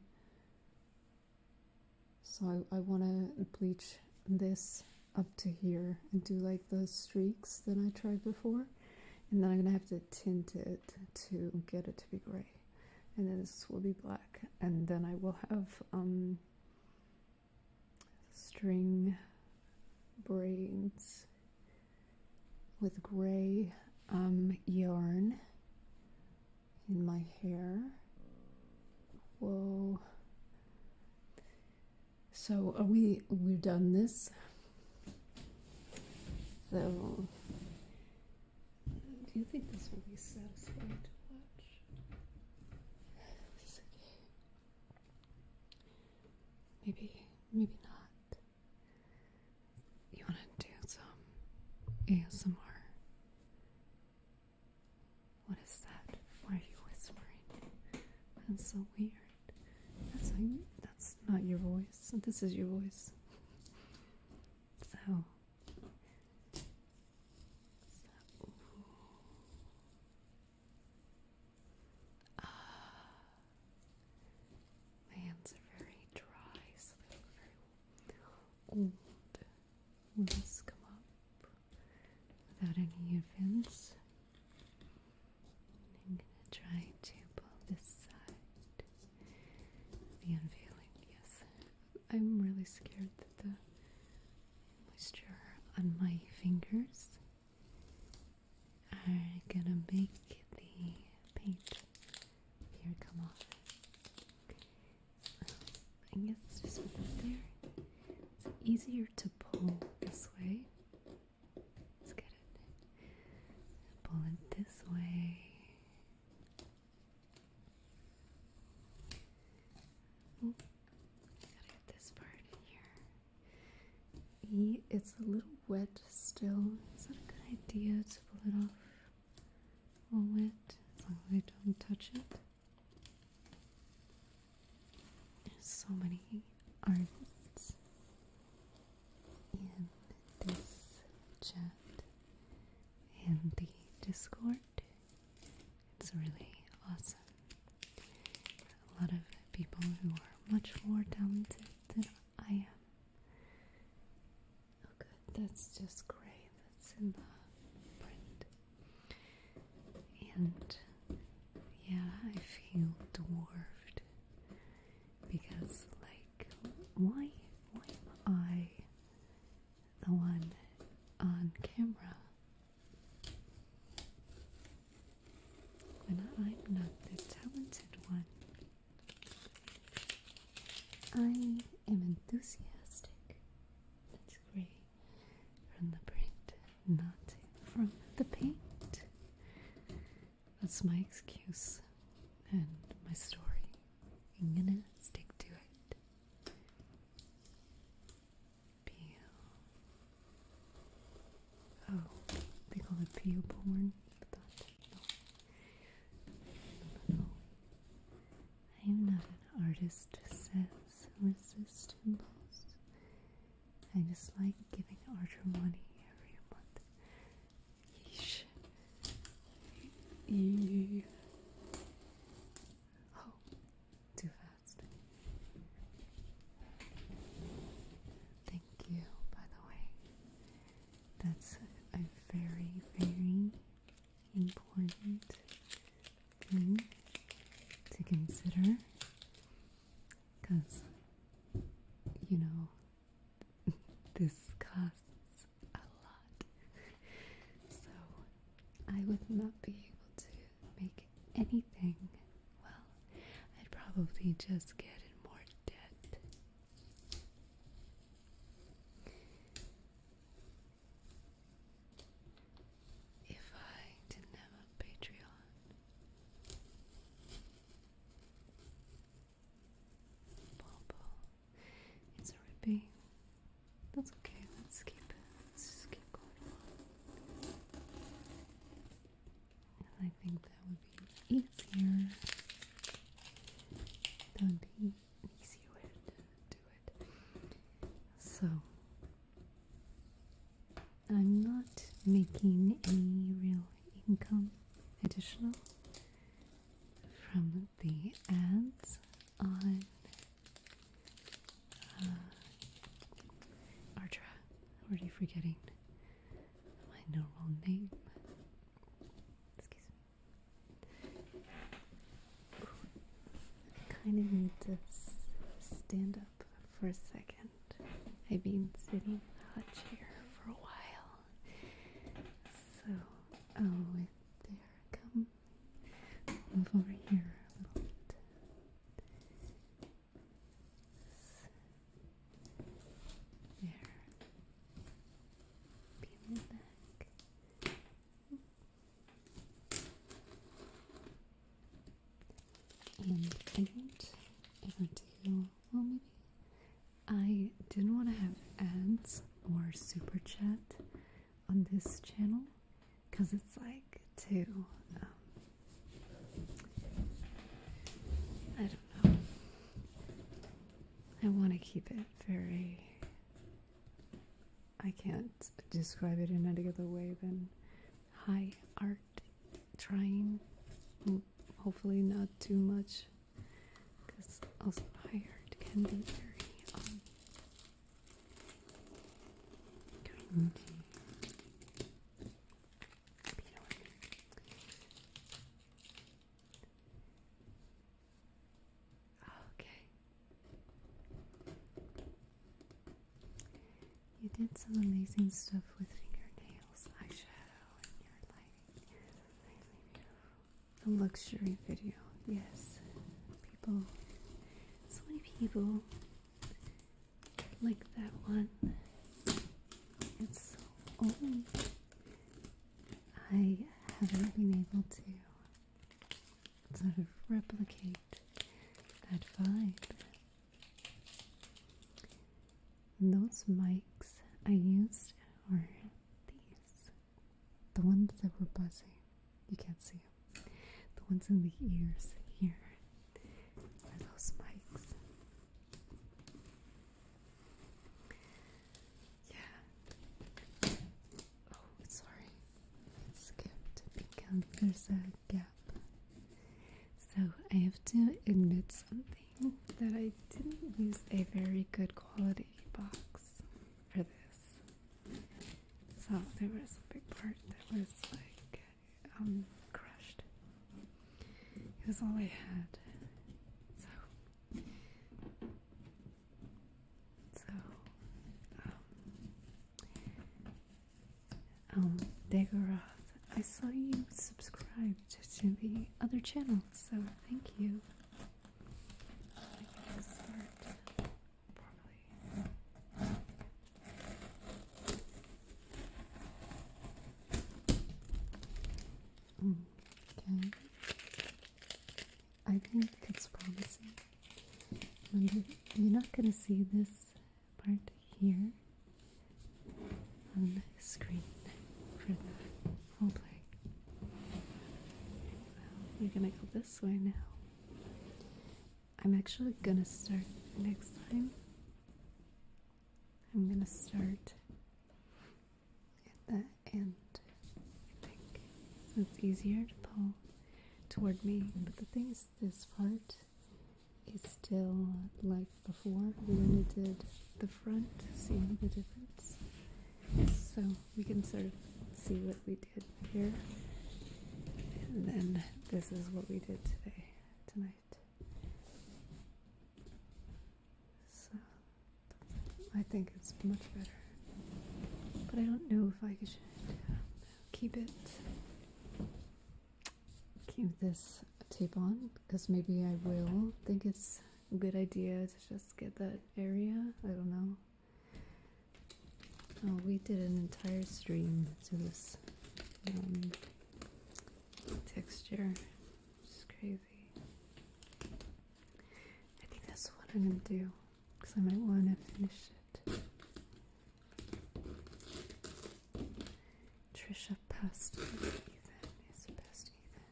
So I want to bleach this up to here and do like the streaks that I tried before, and then I'm gonna have to tint it to get it to be gray, and then this will be black, and then I will have string braids with gray yarn in my hair. Whoa. So we've done this. So do you think this will be satisfying to watch? Okay. Maybe not. You want to do some ASMR? What is that? Why are you whispering? That's so weird. That's not your voice. This is your voice. So my hands are very dry, so they look very old. Will this come up without any events? I'm gonna try to pull this side. The unveiling, yes. I'm really scared that the moisture on my fingers are gonna make the paint here come off. I guess just put that there. It's easier to pull this way. Let's get it. See, it's a little wet still. Is that a good idea to pull it off while wet? As long as I don't touch it. There's so many artists in this chat and the Discord. It's really awesome. A lot of people who are much more talented than I am. Oh good, that's just gray that's in the print. And yeah, I feel dwarfed because like why am I the one on camera when I'm not the talented one? I am enthusiastic. That's great. From the print, not from the paint. That's my excuse and my story. I'm gonna stick to it. Peel. Oh, they call it peel porn. No. I'm not an artist who says resist impulse. I just like giving Archer money every month. Yeesh. Oh, too fast. Thank you, by the way. That's a very, very important thing to consider. Because, you know, this costs a lot. So, I would not be able to make anything. Well, I'd probably just get in more debt. If I didn't have a Patreon. It's ripping. That's okay. Let's just keep going on. And I think that would be easier. That would be an easy way to do it. So, I'm not making any real income additional from the ads on Artra. Already forgetting my normal name. Excuse me. I kind of need to stand up for a second. I've been sitting in a hot chair for a while. So, oh, wait, there, come. Move over here a little bit. There. Peel it back. And I don't ever do, well, maybe I didn't want to have ads or super chat on this channel because it's like too, I don't know. I want to keep it very, I can't describe it in any other way than high art, trying, hopefully not too much, because also high art can be very cringy. Okay. You did some amazing stuff with fingernails, eyeshadow, and your lighting. The luxury video, yes. People, so many people like that one. It's so old. I haven't been able to sort of replicate that vibe. And those mics I used are these. The ones that were buzzing. You can't see them. The ones in the ears here are those mics. Yeah. Oh, sorry. It skipped because there's a gap. So I have to admit something that I didn't use a very good quality box for this. So there was a big part that was like crushed. It was all I had. Dagoroth, I saw you subscribed to the other channel, so thank you. I can start properly. Okay. I think it's promising. You're not going to see this part here on the screen for the whole play. Well, we're going to go this way now. I'm actually going to start next time. I'm going to start at the end, I think. So it's easier to pull toward me. But the thing is, this part is still like before. We only did the front, seeing the difference. So we can sort of see what we did here. And then this is what we did tonight. So I think it's much better. But I don't know if I should keep this tape on, because maybe I will think it's a good idea to just get that area. I don't know. Oh, we did an entire stream to this texture. It's crazy. I think that's what I'm gonna do, because I might want to finish it. Trisha passed Ethan is best Ethan.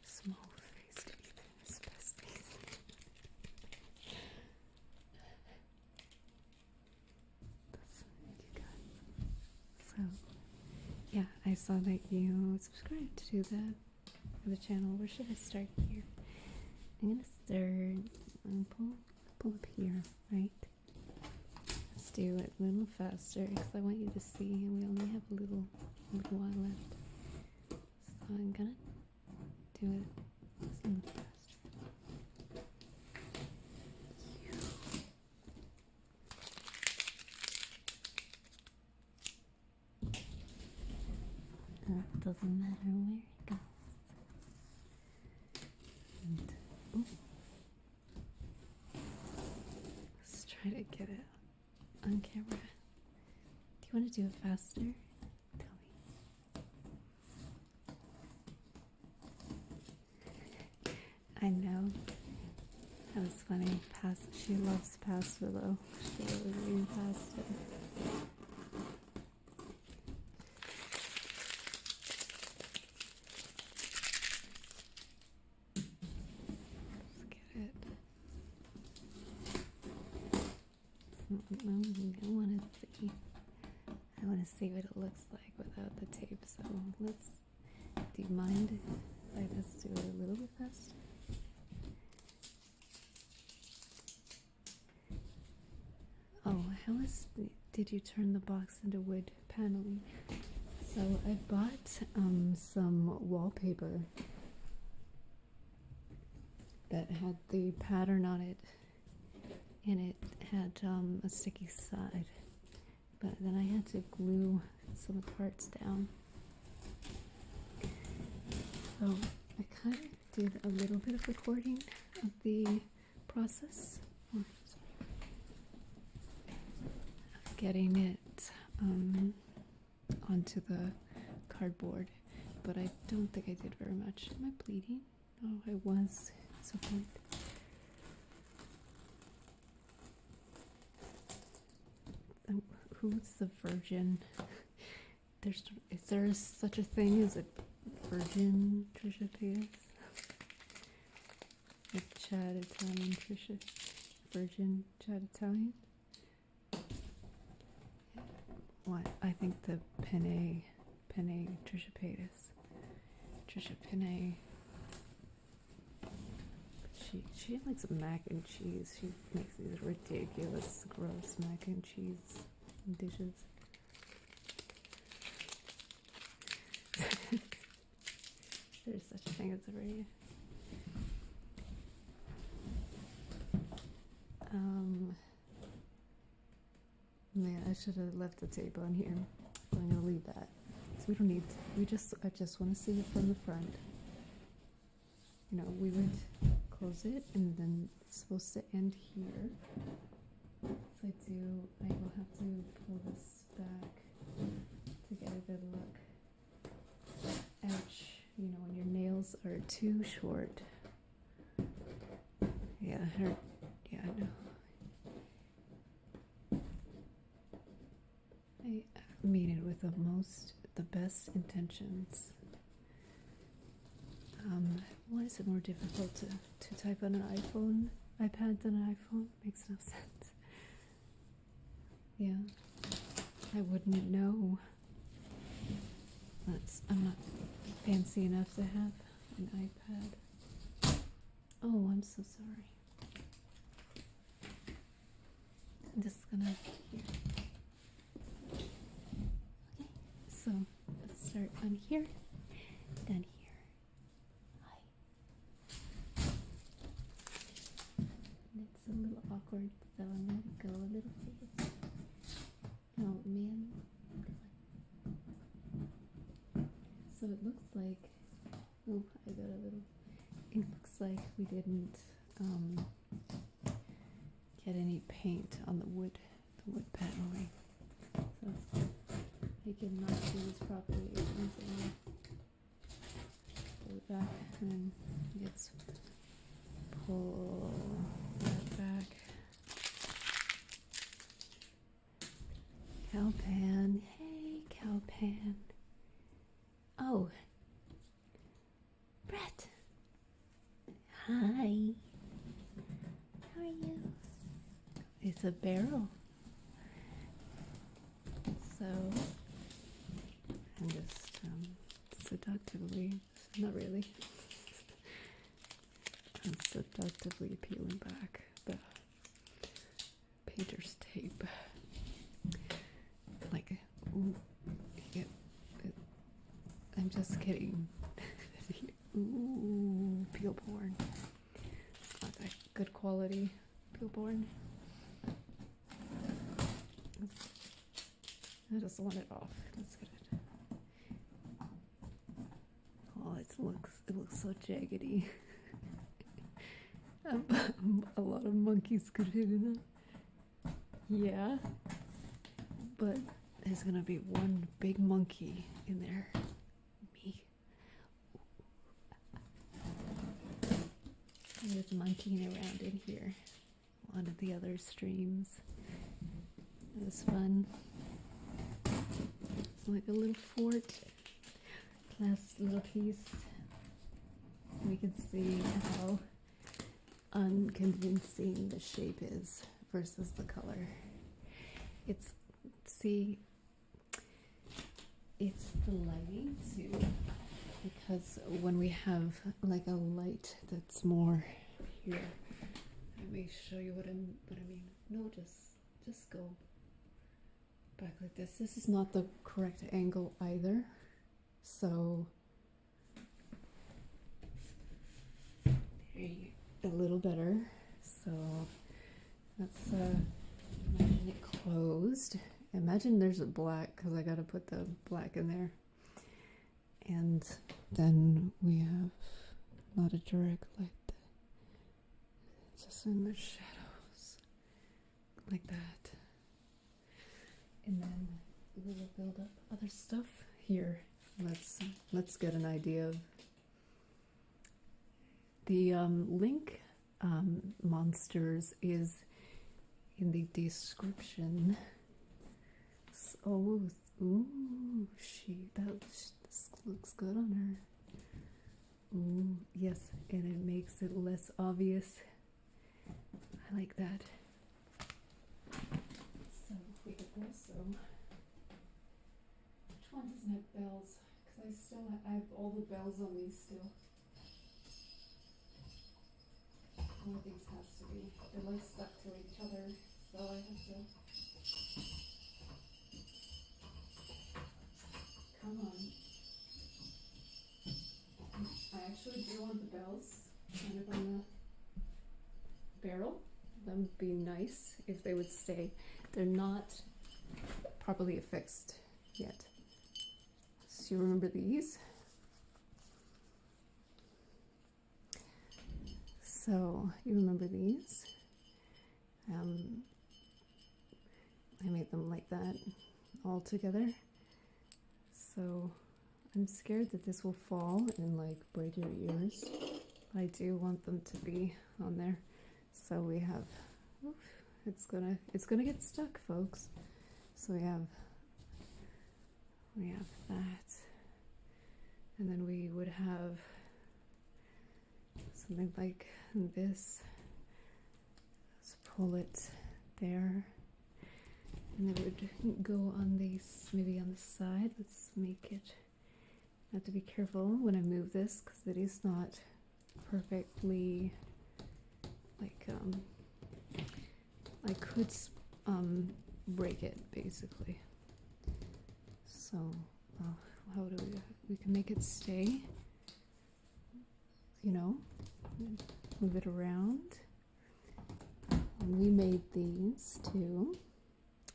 Small faced Ethan is best Ethan. That's you guys. So yeah, I saw that you subscribed to the channel. Where should I start here? I'm gonna start pull up here, right? Let's do it a little faster because I want you to see, and we only have a little while left. So I'm gonna do it a little faster. It doesn't matter where it goes. And, let's try to get it on camera. Do you want to do it faster? Tell me. I know. That was funny. She loves pasta though. She loves eating pasta. I want to see what it looks like without the tape, so do you mind if I just do it a little bit faster? Oh, did you turn the box into wood paneling? So I bought some wallpaper that had the pattern on it, and it had a sticky side, but then I had to glue some parts down. So I kind of did a little bit of recording of the process of getting it onto the cardboard, but I don't think I did very much. Am I bleeding? Oh, I was at some point. who's the virgin? Is there such a thing as a virgin Trisha Paytas? Like Chad Italian Trisha, virgin Chad Italian. What? I think the Penne Trisha Paytas. Trisha Penne. She likes mac and cheese. She makes these ridiculous, gross mac and cheese dishes. There's such a thing as a radio. Man, I should have left the tape on here. So I'm gonna leave that. So we don't need. I just want to see it from the front. You know, we would close it, and then it's supposed to end here. So I will have to pull this back to get a good look. Ouch. You know, when your nails are too short. Yeah, hurt. Yeah, I know. I mean it with the best intentions. Why is it more difficult to type on an iPad than an iPhone? Makes no sense. Yeah, I wouldn't know. I'm not fancy enough to have an iPad. Oh, I'm so sorry. I'm just gonna here. Okay, so let's start on here, then here. Hi. It's a little awkward, so I'm gonna go a little bit. Oh man. So it looks like, oh, I got a little, it looks like we didn't get any paint on the wood paneling. So I cannot do this properly. Pull it back and then let's pull that back. Cowpan, hey Cowpan. Oh, Brett. Hi. How are you? It's a barrel. So I'm just seductively, not really, I'm seductively peeling back the painter's tape. Like, ooh, yeah. I'm just kidding. Ooh, peel porn. It's not that good quality peel porn. I just want it off. Let's get it. Oh, it looks so jaggedy. A lot of monkeys could fit in it. Yeah, but there's gonna be one big monkey in there. There's monkeying around in here. One of the other streams. It was fun. It's like a little fort. Last little piece. We can see how unconvincing the shape is versus the color. It's the lighting too. Because when we have like a light that's more here, let me show you what I mean. No, just go back like this. This is not the correct angle either. So there you go, a little better. So let's imagine it closed. Imagine there's a black, because I gotta put the black in there. And then we have not a direct light, just in the shadows, like that. And then we will build up other stuff here. Let's get an idea of the link. Monsters is in the description Oh, ooh, this looks good on her. Ooh, yes, and it makes it less obvious. I like that. So we could also, which one doesn't have bells? Because I have all the bells on these still. One of these has to be. They're like stuck to each other, so I have to. Come on. I actually do want the bells kind of on the barrel. That would be nice if they would stay. They're not properly affixed yet. So you remember these? So you remember these? I made them like that all together. So I'm scared that this will fall and like break your ears. I do want them to be on there. So we have, oof, it's gonna get stuck, folks. So we have that, and then we would have something like this. Let's pull it there, and then it would go on these, maybe on the side. Let's make it. I have to be careful when I move this because it is not perfectly like I could break it basically. So how do we can make it stay, you know, move it around. And we made these too.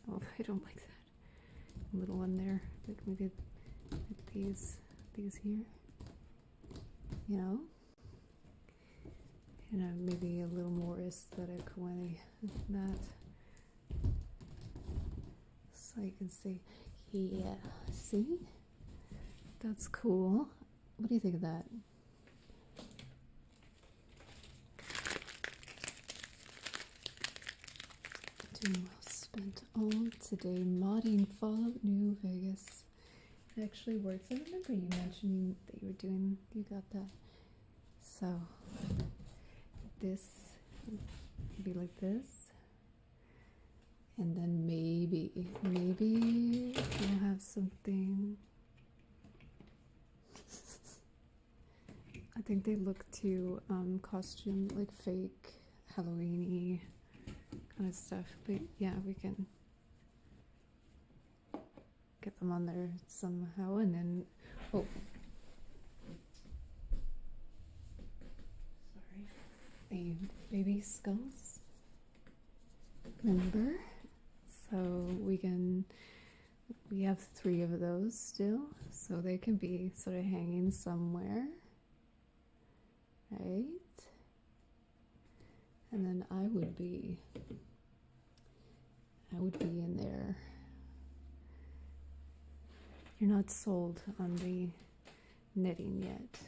Oh, I don't like that little one there, but we did these here, you know, and maybe a little more aesthetic way than that, so you can see. Yeah, see, that's cool. What do you think of that? Doing well spent all today modding Fallout New Vegas. It actually works. I remember you mentioning that you got that. So this would be like this, and then maybe you'll have something. I think they look too costume, like fake Halloween-y kind of stuff, but yeah, we can get them on there somehow. And then the baby skulls, remember? So we have 3 of those still, so they can be sort of hanging somewhere, right? And then I would be in there. You're not sold on the knitting yet,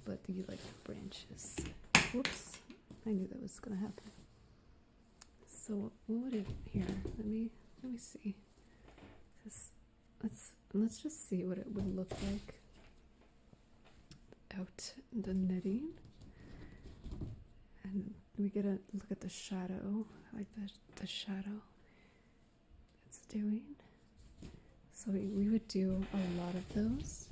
but you like the branches. Whoops, I knew that was gonna happen. So what would it here? Let me see. Let's just see what it would look like out the knitting, and we get a look at the shadow. I like the shadow it's doing. So we would do a lot of those.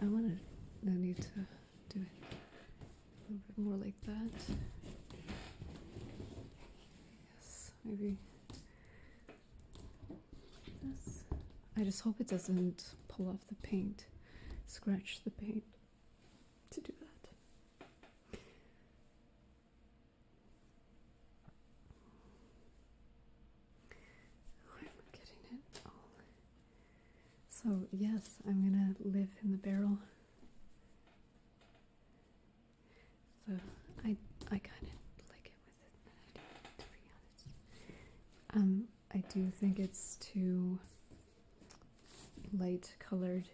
I need to do it a little bit more like that. Yes, maybe this. I just hope it doesn't pull off the paint, scratch the paint to do that. I'm getting it all. So yes, I'm gonna live in the barrel. So I kind of like it with it, to be honest. I do think it's too light colored.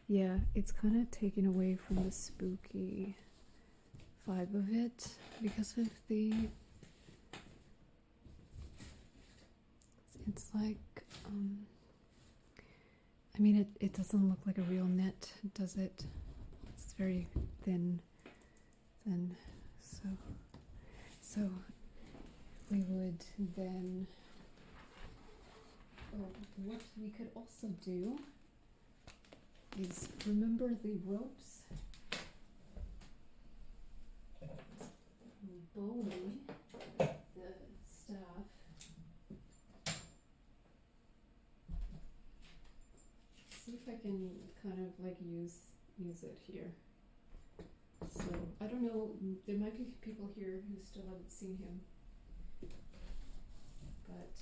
Yeah, it's kind of taken away from the spooky vibe of it because of the It's like, I mean, it doesn't look like a real net, does it? It's very thin. So we would then, what we could also do is remember the ropes from Bowie, the staff. See if I can kind of like use it here. So I don't know, there might be people here who still haven't seen him, but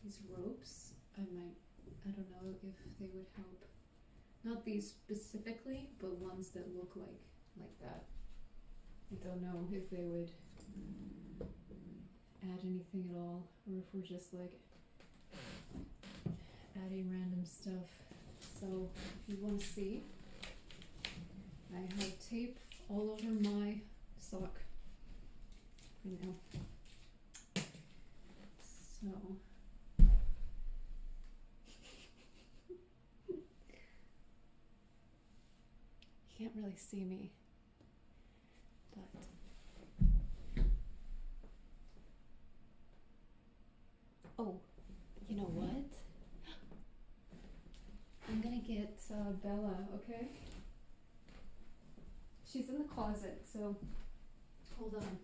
these ropes, I don't know if they would help. Not these specifically, but ones that look like that. I don't know if they would add anything at all, or if we're just like adding random stuff. So if you want to see, I have tape all over my sock right now. So you can't really see me, but oh, you know what? I'm gonna get Bella, okay? She's in the closet, so hold on.